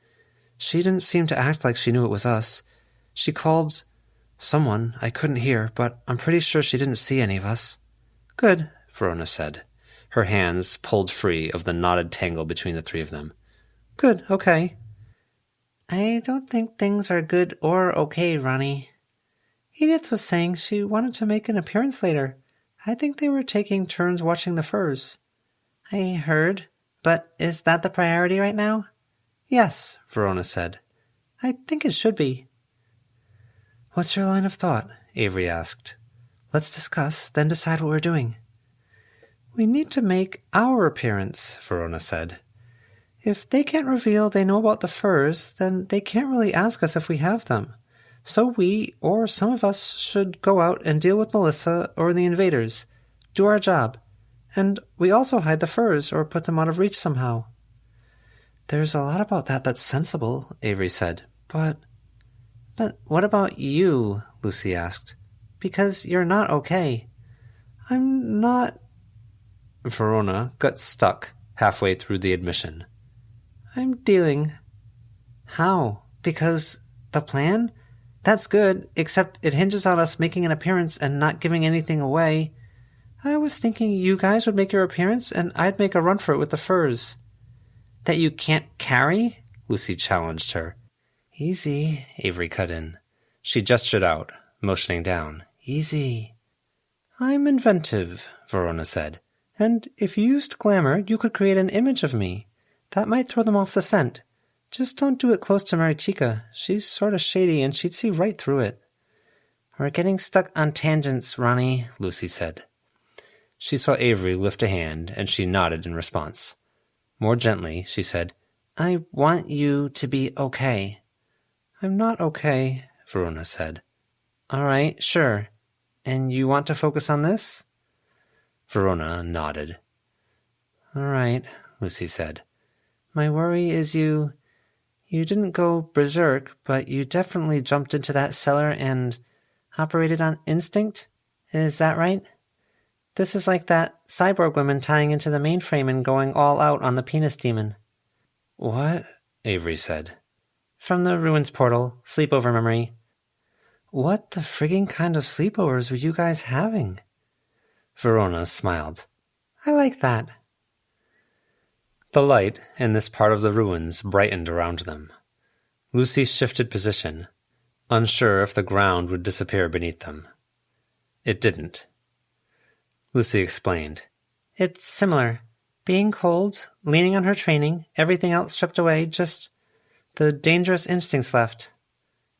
She didn't seem to act like she knew it was us. She called someone I couldn't hear, but I'm pretty sure she didn't see any of us. Good, Verona said, her hands pulled free of the knotted tangle between the three of them. Good, okay. I don't think things are good or okay, Ronnie. Edith was saying she wanted to make an appearance later. I think they were taking turns watching the furs. I heard, but is that the priority right now? Yes, Verona said. I think it should be. What's your line of thought? Avery asked. Let's discuss, then decide what we're doing. We need to make our appearance, Verona said. If they can't reveal they know about the furs, then they can't really ask us if we have them. So we, or some of us, should go out and deal with Melissa or the invaders. Do our job. And we also hide the furs or put them out of reach somehow. There's a lot about that that's sensible, Avery said. But what about you? Lucy asked. Because you're not okay. I'm not... Verona got stuck halfway through the admission. I'm dealing. How? Because the plan? That's good, except it hinges on us making an appearance and not giving anything away. I was thinking you guys would make your appearance and I'd make a run for it with the furs. That you can't carry? Lucy challenged her. Easy, Avery cut in. She gestured out, motioning down. Easy. I'm inventive, Verona said. And if you used glamour, you could create an image of me. That might throw them off the scent. Just don't do it close to Marichica. She's sort of shady and she'd see right through it. We're getting stuck on tangents, Ronnie, Lucy said. She saw Avery lift a hand and she nodded in response. More gently, she said, I want you to be okay. I'm not okay, Verona said. All right, sure. And you want to focus on this? Verona nodded. All right, Lucy said. My worry is you didn't go berserk, but you definitely jumped into that cellar and operated on instinct. Is that right? This is like that cyborg woman tying into the mainframe and going all out on the penis demon. What? Avery said. From the ruins portal, sleepover memory. What the frigging kind of sleepovers were you guys having? Verona smiled. I like that. The light in this part of the ruins brightened around them. Lucy shifted position, unsure if the ground would disappear beneath them. It didn't. Lucy explained. It's similar. Being cold, leaning on her training, everything else stripped away, just the dangerous instincts left.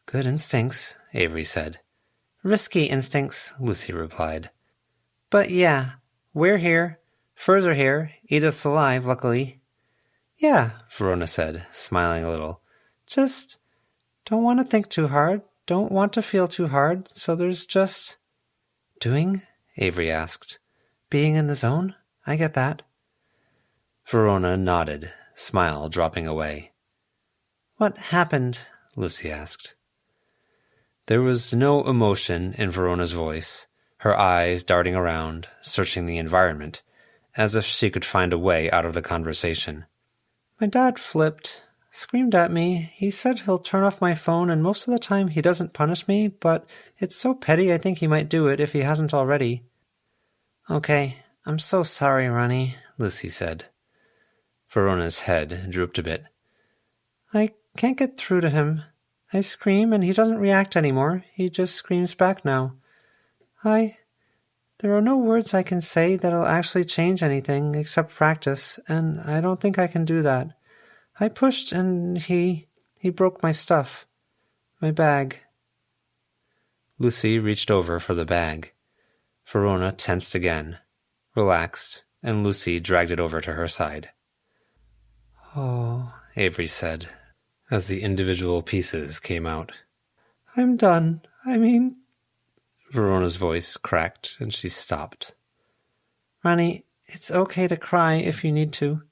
Good instincts, Avery said. Risky instincts, Lucy replied. But yeah, we're here. Furs are here. Edith's alive, luckily. Yeah, Verona said, smiling a little. Just don't want to think too hard, don't want to feel too hard, so there's just... Doing? Avery asked. Being in the zone? I get that. Verona nodded, smile dropping away. What happened? Lucy asked. There was no emotion in Verona's voice, her eyes darting around, searching the environment, as if she could find a way out of the conversation. My dad flipped, screamed at me. He said he'll turn off my phone, and most of the time he doesn't punish me, but it's so petty I think he might do it if he hasn't already. Okay, I'm so sorry, Ronnie, Lucy said. Verona's head drooped a bit. I can't get through to him. I scream and he doesn't react anymore. He just screams back now. There are no words I can say that'll actually change anything except practice, and I don't think I can do that. I pushed and he broke my stuff. My bag. Lucy reached over for the bag. Verona tensed again, relaxed, and Lucy dragged it over to her side. Oh, Avery said, as the individual pieces came out. I'm done. Verona's voice cracked, and she stopped. Ronnie, it's okay to cry if you need to.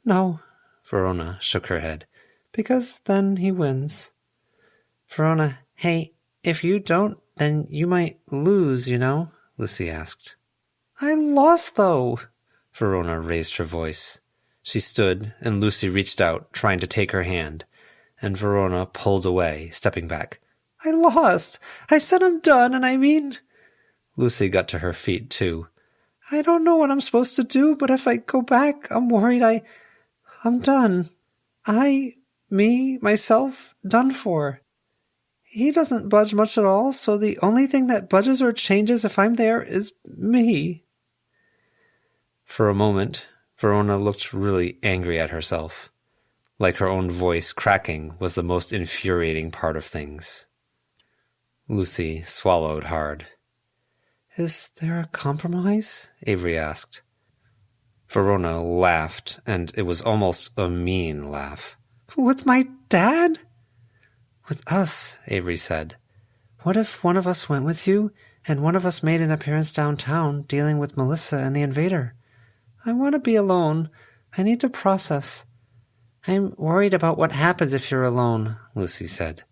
No, Verona shook her head. Because then he wins. Verona, hey, if you don't, then you might lose, Lucy asked. I lost, though. Verona raised her voice. She stood, and Lucy reached out, trying to take her hand, and Verona pulled away, stepping back. I lost. I said I'm done, and Lucy got to her feet, too. I don't know what I'm supposed to do, but if I go back, I'm worried I'm done. Myself, done for. He doesn't budge much at all, so the only thing that budges or changes if I'm there is me. For a moment, Verona looked really angry at herself. Like her own voice cracking was the most infuriating part of things. Lucy swallowed hard. Is there a compromise? Avery asked. Verona laughed, and it was almost a mean laugh. With my dad? With us, Avery said. What if one of us went with you, and one of us made an appearance downtown dealing with Melissa and the invader? I want to be alone. I need to process. I'm worried about what happens if you're alone, Lucy said.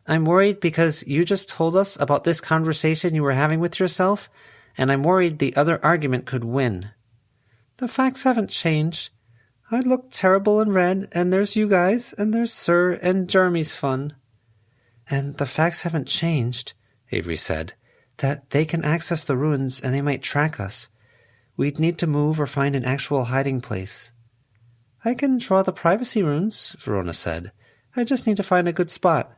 I'm worried because you just told us about this conversation you were having with yourself, and I'm worried the other argument could win. The facts haven't changed. I look terrible in red, and there's you guys, and there's Sir and Jeremy's fun. And the facts haven't changed, Avery said, that they can access the ruins and they might track us. We'd need to move or find an actual hiding place. I can draw the privacy runes, Verona said. I just need to find a good spot.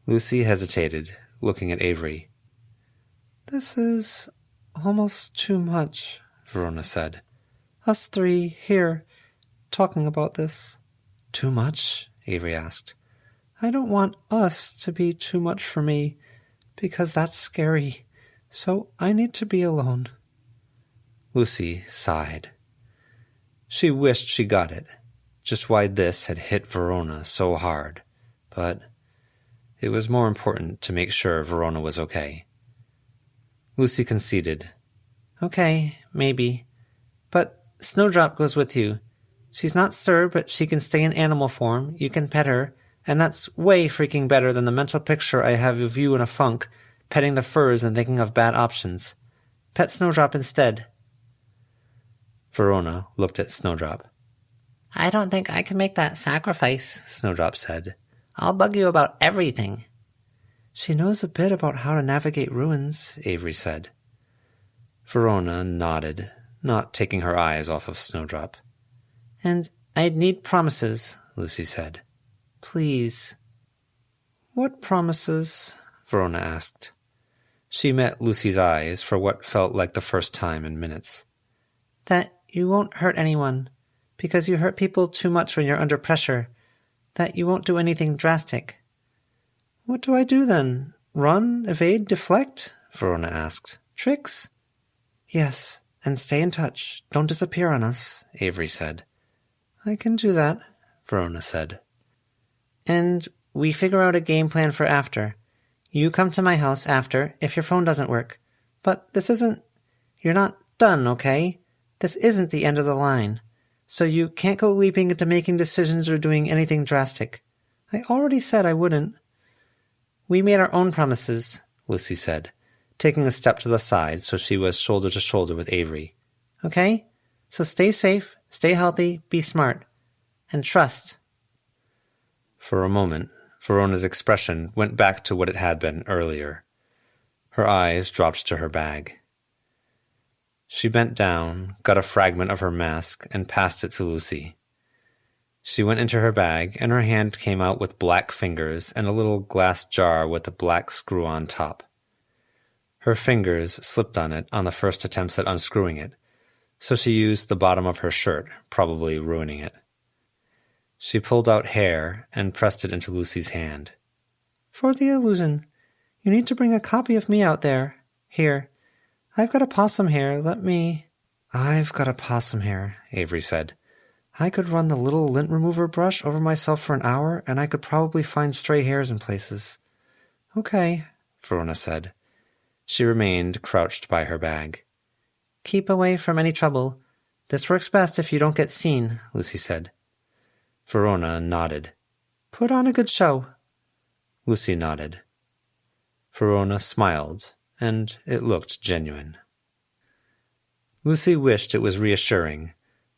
Lucy hesitated, looking at Avery. This is almost too much, Verona said. Us three here, talking about this. Too much? Avery asked. I don't want us to be too much for me, because that's scary, so I need to be alone. Lucy sighed. She wished she got it, just why this had hit Verona so hard, but it was more important to make sure Verona was okay. Lucy conceded. Okay, maybe. But Snowdrop goes with you. She's not Sir, but she can stay in animal form. You can pet her, and that's way freaking better than the mental picture I have of you in a funk, petting the furs and thinking of bad options. Pet Snowdrop instead. Verona looked at Snowdrop. I don't think I can make that sacrifice, Snowdrop said. I'll bug you about everything. She knows a bit about how to navigate ruins, Avery said. Verona nodded, not taking her eyes off of Snowdrop. And I'd need promises, Lucy said. Please. What promises? Verona asked. She met Lucy's eyes for what felt like the first time in minutes. That you won't hurt anyone, because you hurt people too much when you're under pressure. That you won't do anything drastic. What do I do then? Run, evade, deflect? Verona asked. Tricks? Yes, and stay in touch. Don't disappear on us, Avery said. I can do that, Verona said. And we figure out a game plan for after. You come to my house after, if your phone doesn't work. But this isn't... You're not done, okay? This isn't the end of the line. So you can't go leaping into making decisions or doing anything drastic. I already said I wouldn't. We made our own promises, Lucy said, taking a step to the side so she was shoulder to shoulder with Avery. Okay? So stay safe, stay healthy, be smart. And trust. For a moment, Verona's expression went back to what it had been earlier. Her eyes dropped to her bag. She bent down, got a fragment of her mask, and passed it to Lucy. She went into her bag, and her hand came out with black fingers and a little glass jar with a black screw on top. Her fingers slipped on it on the first attempts at unscrewing it, so she used the bottom of her shirt, probably ruining it. She pulled out hair and pressed it into Lucy's hand. For the illusion, you need to bring a copy of me out there. Here. I've got a possum hair, I've got a possum hair, Avery said. I could run the little lint remover brush over myself for an hour, and I could probably find stray hairs in places. Okay, Verona said. She remained crouched by her bag. Keep away from any trouble. This works best if you don't get seen, Lucy said. Verona nodded. Put on a good show. Lucy nodded. Verona smiled, and it looked genuine. Lucy wished it was reassuring,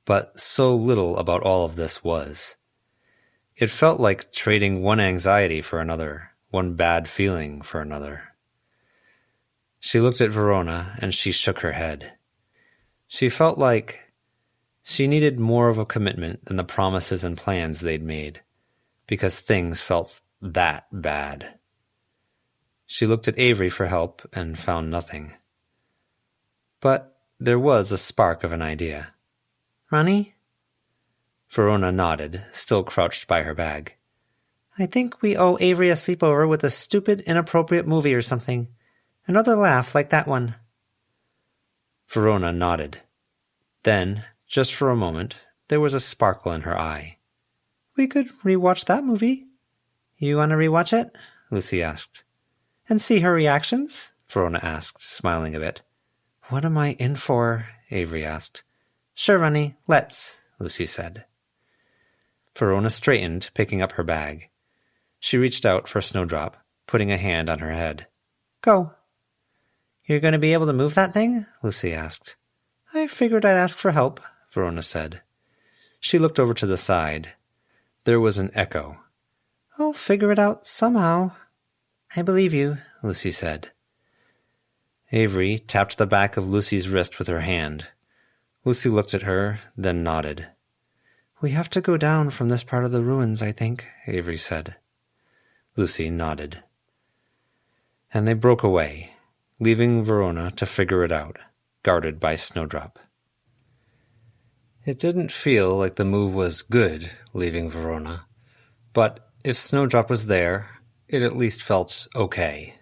but so little about all of this was. It felt like trading one anxiety for another, one bad feeling for another. She looked at Verona, and she shook her head. She felt like she needed more of a commitment than the promises and plans they'd made, because things felt that bad. She looked at Avery for help and found nothing. But there was a spark of an idea. Ronnie? Verona nodded, still crouched by her bag. I think we owe Avery a sleepover with a stupid, inappropriate movie or something. Another laugh like that one. Verona nodded. Then, just for a moment, there was a sparkle in her eye. We could rewatch that movie. You want to rewatch it? Lucy asked. And see her reactions? Verona asked, smiling a bit. What am I in for? Avery asked. Sure, Ronnie, let's, Lucy said. Verona straightened, picking up her bag. She reached out for Snowdrop, putting a hand on her head. Go. You're going to be able to move that thing? Lucy asked. I figured I'd ask for help, Verona said. She looked over to the side. There was an echo. I'll figure it out somehow. I believe you, Lucy said. Avery tapped the back of Lucy's wrist with her hand. Lucy looked at her, then nodded. We have to go down from this part of the ruins, I think, Avery said. Lucy nodded. And they broke away, leaving Verona to figure it out, guarded by Snowdrop. It didn't feel like the move was good, leaving Verona, but if Snowdrop was there, it at least felt okay.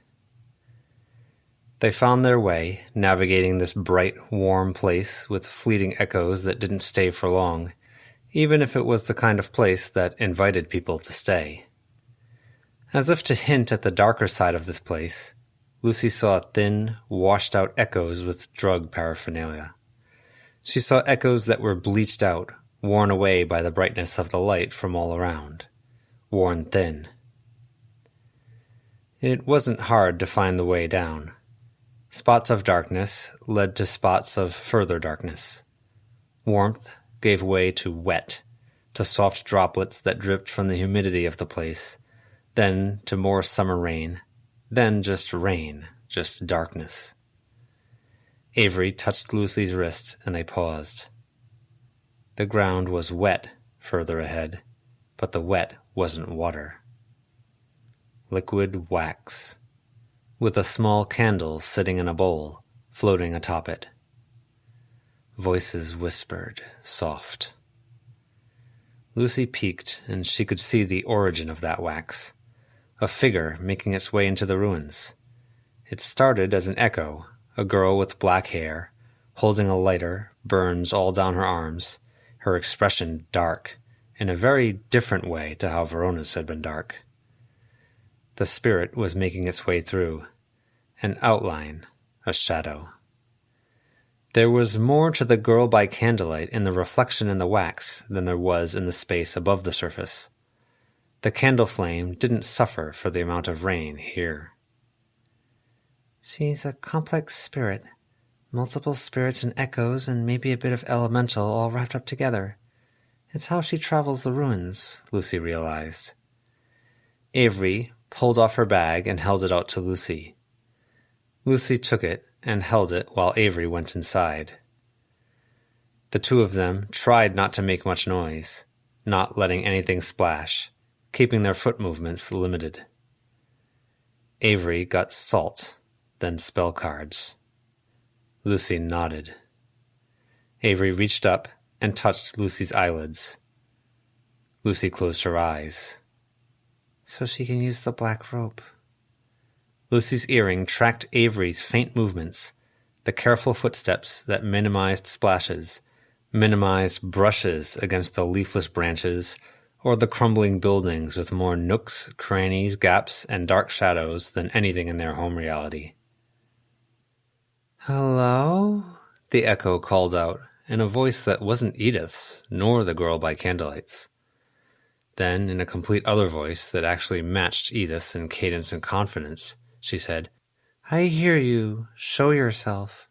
They found their way, navigating this bright, warm place with fleeting echoes that didn't stay for long, even if it was the kind of place that invited people to stay. As if to hint at the darker side of this place, Lucy saw thin, washed-out echoes with drug paraphernalia. She saw echoes that were bleached out, worn away by the brightness of the light from all around, worn thin. It wasn't hard to find the way down. Spots of darkness led to spots of further darkness. Warmth gave way to wet, to soft droplets that dripped from the humidity of the place, then to more summer rain, then just rain, just darkness. Avery touched Lucy's wrist, and they paused. The ground was wet further ahead, but the wet wasn't water. Liquid wax, with a small candle sitting in a bowl, floating atop it. Voices whispered, soft. Lucy peeked, and she could see the origin of that wax, a figure making its way into the ruins. It started as an echo, a girl with black hair, holding a lighter, burns all down her arms, her expression dark, in a very different way to how Verona's had been dark. The spirit was making its way through, an outline, a shadow. There was more to the girl by candlelight in the reflection in the wax than there was in the space above the surface. The candle flame didn't suffer for the amount of rain here. She's a complex spirit, multiple spirits and echoes and maybe a bit of elemental all wrapped up together. It's how she travels the ruins, Lucy realized. Avery pulled off her bag and held it out to Lucy. Lucy took it and held it while Avery went inside. The two of them tried not to make much noise, not letting anything splash, keeping their foot movements limited. Avery got salt, then spell cards. Lucy nodded. Avery reached up and touched Lucy's eyelids. Lucy closed her eyes. So she can use the black rope. Lucy's earring tracked Avery's faint movements, the careful footsteps that minimized splashes, minimized brushes against the leafless branches, or the crumbling buildings with more nooks, crannies, gaps, and dark shadows than anything in their home reality. "Hello?" the echo called out, in a voice that wasn't Edith's, nor the girl by candlelight's. Then, in a complete other voice that actually matched Edith's in cadence and confidence, she said, "I hear you. Show yourself."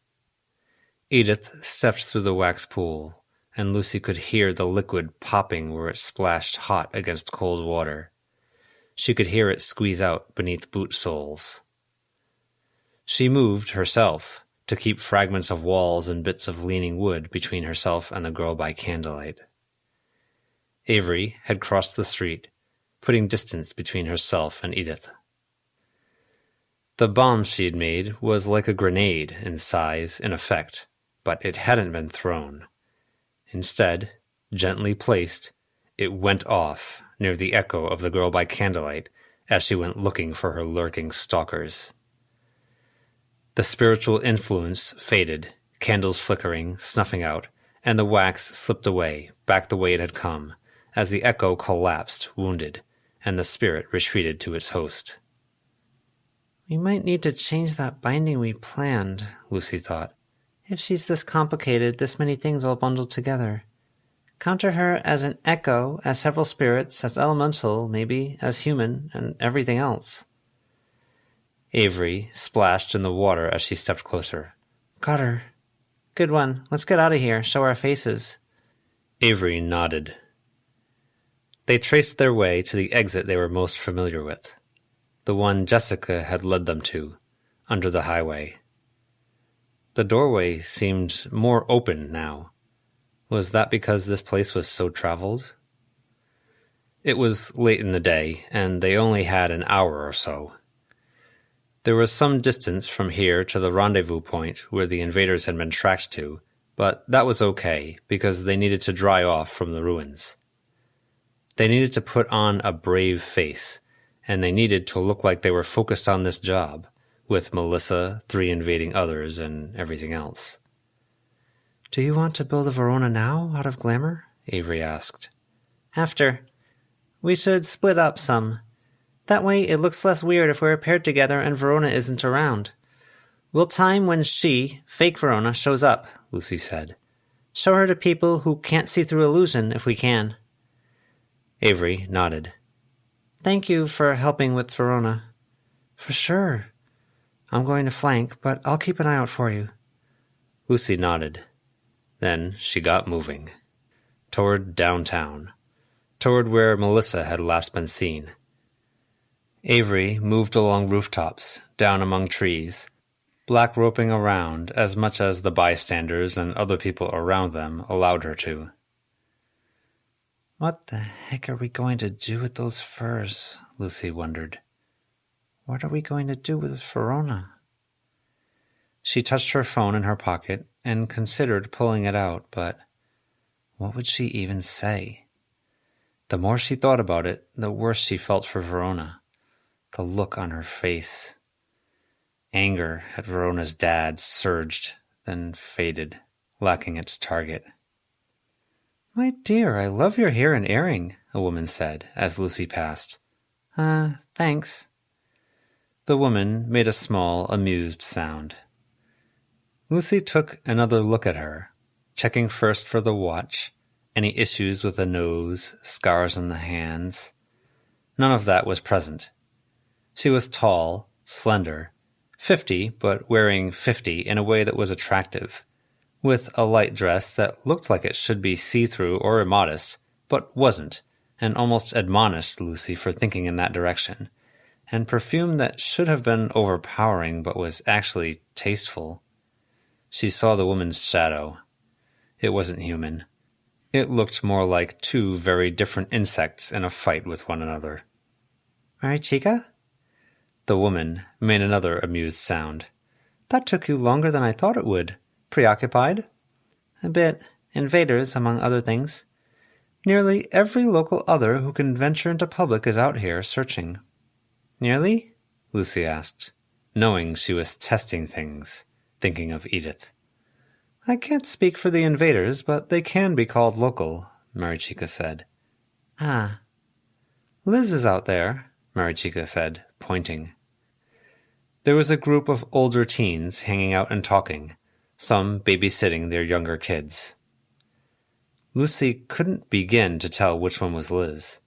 Edith stepped through the wax pool, and Lucy could hear the liquid popping where it splashed hot against cold water. She could hear it squeeze out beneath boot soles. She moved herself to keep fragments of walls and bits of leaning wood between herself and the girl by candlelight. Avery had crossed the street, putting distance between herself and Edith. The bomb she had made was like a grenade in size and effect, but it hadn't been thrown. Instead, gently placed, it went off near the echo of the girl by candlelight as she went looking for her lurking stalkers. The spiritual influence faded, candles flickering, snuffing out, and the wax slipped away, back the way it had come, as the echo collapsed, wounded, and the spirit retreated to its host. "We might need to change that binding we planned," Lucy thought. "If she's this complicated, this many things all bundled together. Counter her as an echo, as several spirits, as elemental, maybe, as human, and everything else." Avery splashed in the water as she stepped closer. "Got her. Good one. Let's get out of here, show our faces." Avery nodded. They traced their way to the exit they were most familiar with, the one Jessica had led them to, under the highway. The doorway seemed more open now. Was that because this place was so traveled? It was late in the day, and they only had an hour or so. There was some distance from here to the rendezvous point where the invaders had been tracked to, but that was okay because they needed to dry off from the ruins. They needed to put on a brave face, and they needed to look like they were focused on this job, with Melissa, 3 invading others, and everything else. "Do you want to build a Verona now, out of glamour?" Avery asked. "After. We should split up some. That way it looks less weird if we're paired together and Verona isn't around. We'll time when she, fake Verona, shows up," Lucy said. "Show her to people who can't see through illusion if we can." Avery nodded. "Thank you for helping with Verona." "For sure. I'm going to flank, but I'll keep an eye out for you." Lucy nodded. Then she got moving. Toward downtown. Toward where Melissa had last been seen. Avery moved along rooftops, down among trees, black roping around as much as the bystanders and other people around them allowed her to. "What the heck are we going to do with those furs?" Lucy wondered. "What are we going to do with Verona?" She touched her phone in her pocket and considered pulling it out, but what would she even say? The more she thought about it, the worse she felt for Verona. The look on her face. Anger at Verona's dad surged, then faded, lacking its target. "My dear, I love your hair and earring," a woman said as Lucy passed. Thanks." The woman made a small, amused sound. Lucy took another look at her, checking first for the watch, any issues with the nose, scars on the hands. None of that was present. She was tall, slender, 50, but wearing 50 in a way that was attractive, with a light dress that looked like it should be see-through or immodest, but wasn't, and almost admonished Lucy for thinking in that direction, and perfume that should have been overpowering but was actually tasteful. She saw the woman's shadow. It wasn't human. It looked more like 2 very different insects in a fight with one another. "Marichica?" The woman made another amused sound. "That took you longer than I thought it would. Preoccupied?" "A bit. Invaders, among other things. Nearly every local other who can venture into public is out here searching." "Nearly?" Lucy asked, knowing she was testing things, thinking of Edith. I can't speak for the invaders, but they can be called local, Marichika said. Ah. Liz is out there, Marichika said, pointing. There was a group of older teens hanging out and talking, some babysitting their younger kids. Lucy couldn't begin to tell which one was Liz.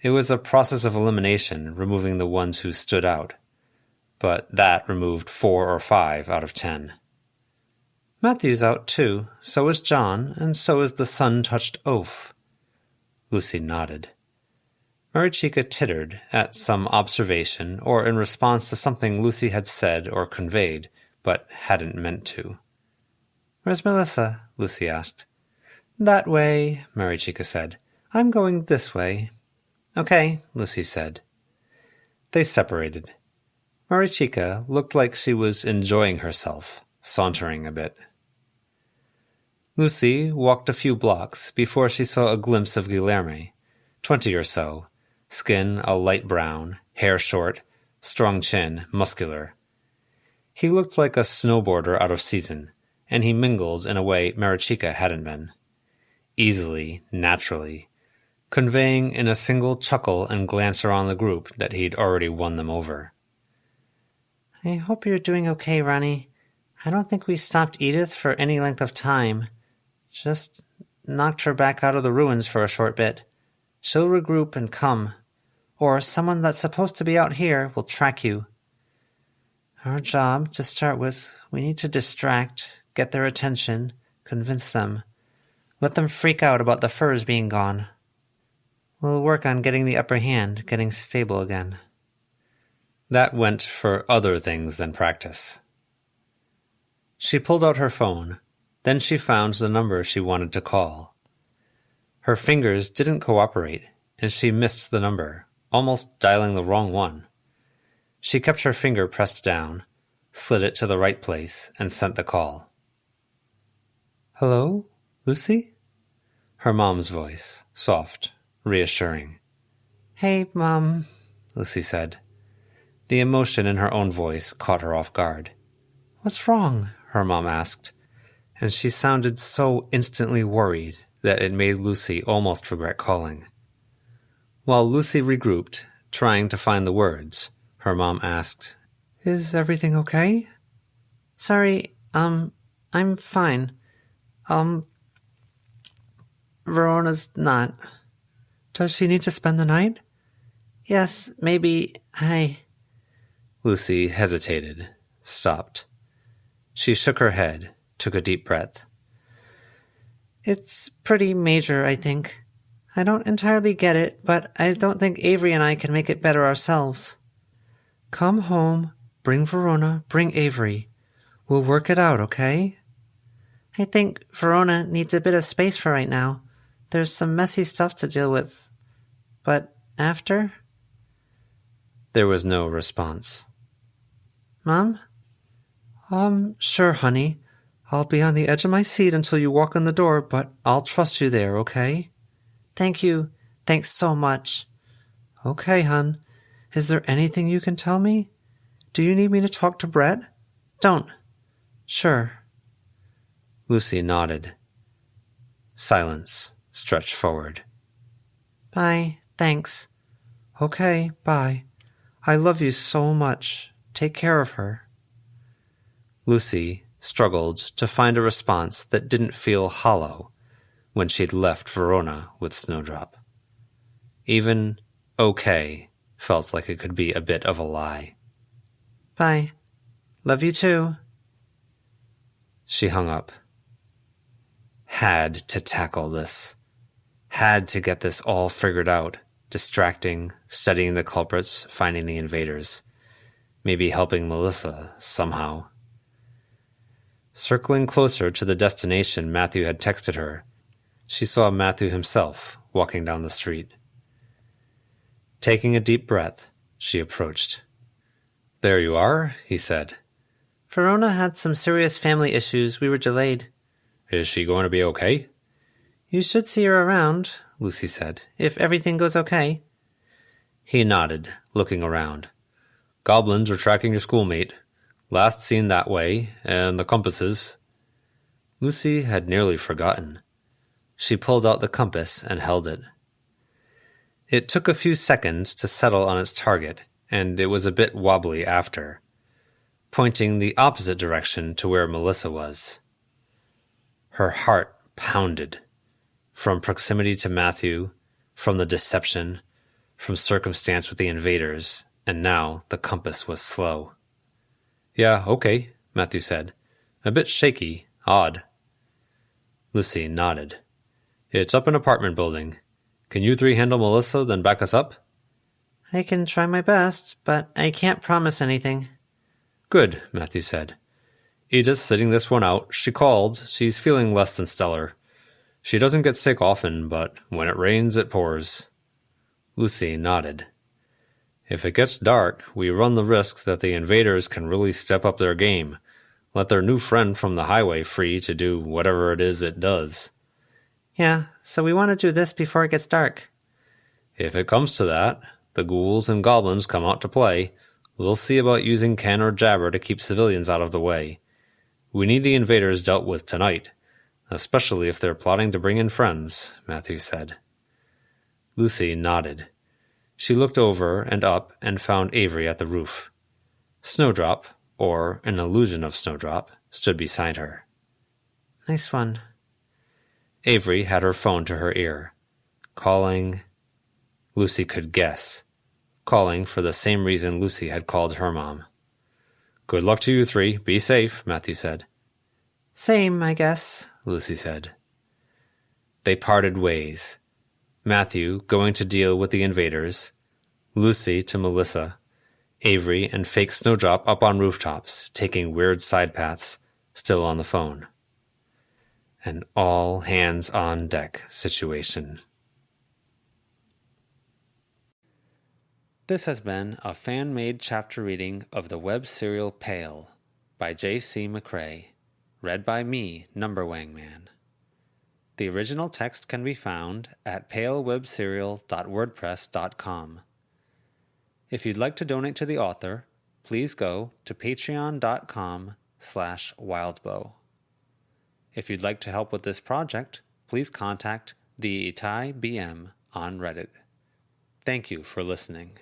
It was a process of elimination, removing the ones who stood out. But that removed 4 or 5 out of 10. Matthew's out too, so is John, and so is the sun-touched oaf. Lucy nodded. Marichika tittered at some observation or in response to something Lucy had said or conveyed, but hadn't meant to. Where's Melissa? Lucy asked. That way, Marichika said. I'm going this way. Okay, Lucy said. They separated. Marichika looked like she was enjoying herself, sauntering a bit. Lucy walked a few blocks before she saw a glimpse of Guilherme, 20 or so, skin a light brown, hair short, strong chin, muscular. He looked like a snowboarder out of season, and he mingled in a way Marichika hadn't been. Easily, naturally, conveying in a single chuckle and glance around the group that he'd already won them over. I hope you're doing okay, Ronnie. I don't think we stopped Edith for any length of time. Just knocked her back out of the ruins for a short bit. She'll regroup and come. Or someone that's supposed to be out here will track you. Our job, to start with, we need to distract, get their attention, convince them. Let them freak out about the furs being gone. We'll work on getting the upper hand, getting stable again. That went for other things than practice. She pulled out her phone. Then she found the number she wanted to call. Her fingers didn't cooperate, and she missed the number, almost dialing the wrong one. She kept her finger pressed down, slid it to the right place, and sent the call. Hello, Lucy? Her mom's voice, soft, reassuring. Hey, Mom, Lucy said. The emotion in her own voice caught her off guard. What's wrong? Her mom asked, and she sounded so instantly worried that it made Lucy almost regret calling. While Lucy regrouped, trying to find the words, her mom asked, Is everything okay? Sorry, I'm fine. Verona's not. Does she need to spend the night? Yes, maybe. Lucy hesitated, stopped. She shook her head, took a deep breath. It's pretty major, I think. I don't entirely get it, but I don't think Avery and I can make it better ourselves. Come home, bring Verona, bring Avery. We'll work it out, okay? I think Verona needs a bit of space for right now. There's some messy stuff to deal with. But after? There was no response. Mom? Sure, honey. I'll be on the edge of my seat until you walk in the door, but I'll trust you there, okay? Thank you. Thanks so much. Okay, hon. Is there anything you can tell me? Do you need me to talk to Brett? Don't. Sure. Lucy nodded. Silence stretched forward. Bye. Thanks. Okay, bye. I love you so much. Take care of her. Lucy struggled to find a response that didn't feel hollow when she'd left Verona with Snowdrop. Even okay felt like it could be a bit of a lie. Bye. Love you too. She hung up. Had to tackle this. Had to get this all figured out, distracting, studying the culprits, finding the invaders. Maybe helping Melissa somehow. Circling closer to the destination Matthew had texted her, she saw Matthew himself walking down the street. Taking a deep breath, she approached. There you are, he said. Verona had some serious family issues. We were delayed. Is she going to be okay? You should see her around, Lucy said, if everything goes okay. He nodded, looking around. Goblins are tracking your schoolmate. Last seen that way, and the compasses. Lucy had nearly forgotten. She pulled out the compass and held it. It took a few seconds to settle on its target, and it was a bit wobbly after, pointing the opposite direction to where Melissa was. Her heart pounded, from proximity to Matthew, from the deception, from circumstance with the invaders, and now the compass was slow. "Yeah, okay," Matthew said. "A bit shaky, odd." Lucy nodded. "It's up an apartment building. Can you three handle Melissa, then back us up?" I can try my best, but I can't promise anything. "Good," Matthew said. "Edith's sitting this one out. She called. She's feeling less than stellar. She doesn't get sick often, but when it rains, it pours." Lucy nodded. "If it gets dark, we run the risk that the invaders can really step up their game, let their new friend from the highway free to do whatever it is it does." Yeah, so we want to do this before it gets dark. "If it comes to that, the ghouls and goblins come out to play. We'll see about using Ken or Jabber to keep civilians out of the way. We need the invaders dealt with tonight, especially if they're plotting to bring in friends," Matthew said. Lucy nodded. She looked over and up and found Avery at the roof. Snowdrop, or an illusion of Snowdrop, stood beside her. Nice one. Avery had her phone to her ear. Calling... Lucy could guess. Calling for the same reason Lucy had called her mom. "Good luck to you three. Be safe," Matthew said. Same, I guess, Lucy said. They parted ways. Matthew going to deal with the invaders, Lucy to Melissa, Avery and fake Snowdrop up on rooftops, taking weird side paths, still on the phone. An all-hands-on-deck situation. This has been a fan-made chapter reading of the web serial Pale by J.C. McCrae, read by me, NumberWangMan. The original text can be found at palewebserial.wordpress.com. If you'd like to donate to the author, please go to patreon.com/wildbow. If you'd like to help with this project, please contact the Itai BM on Reddit. Thank you for listening.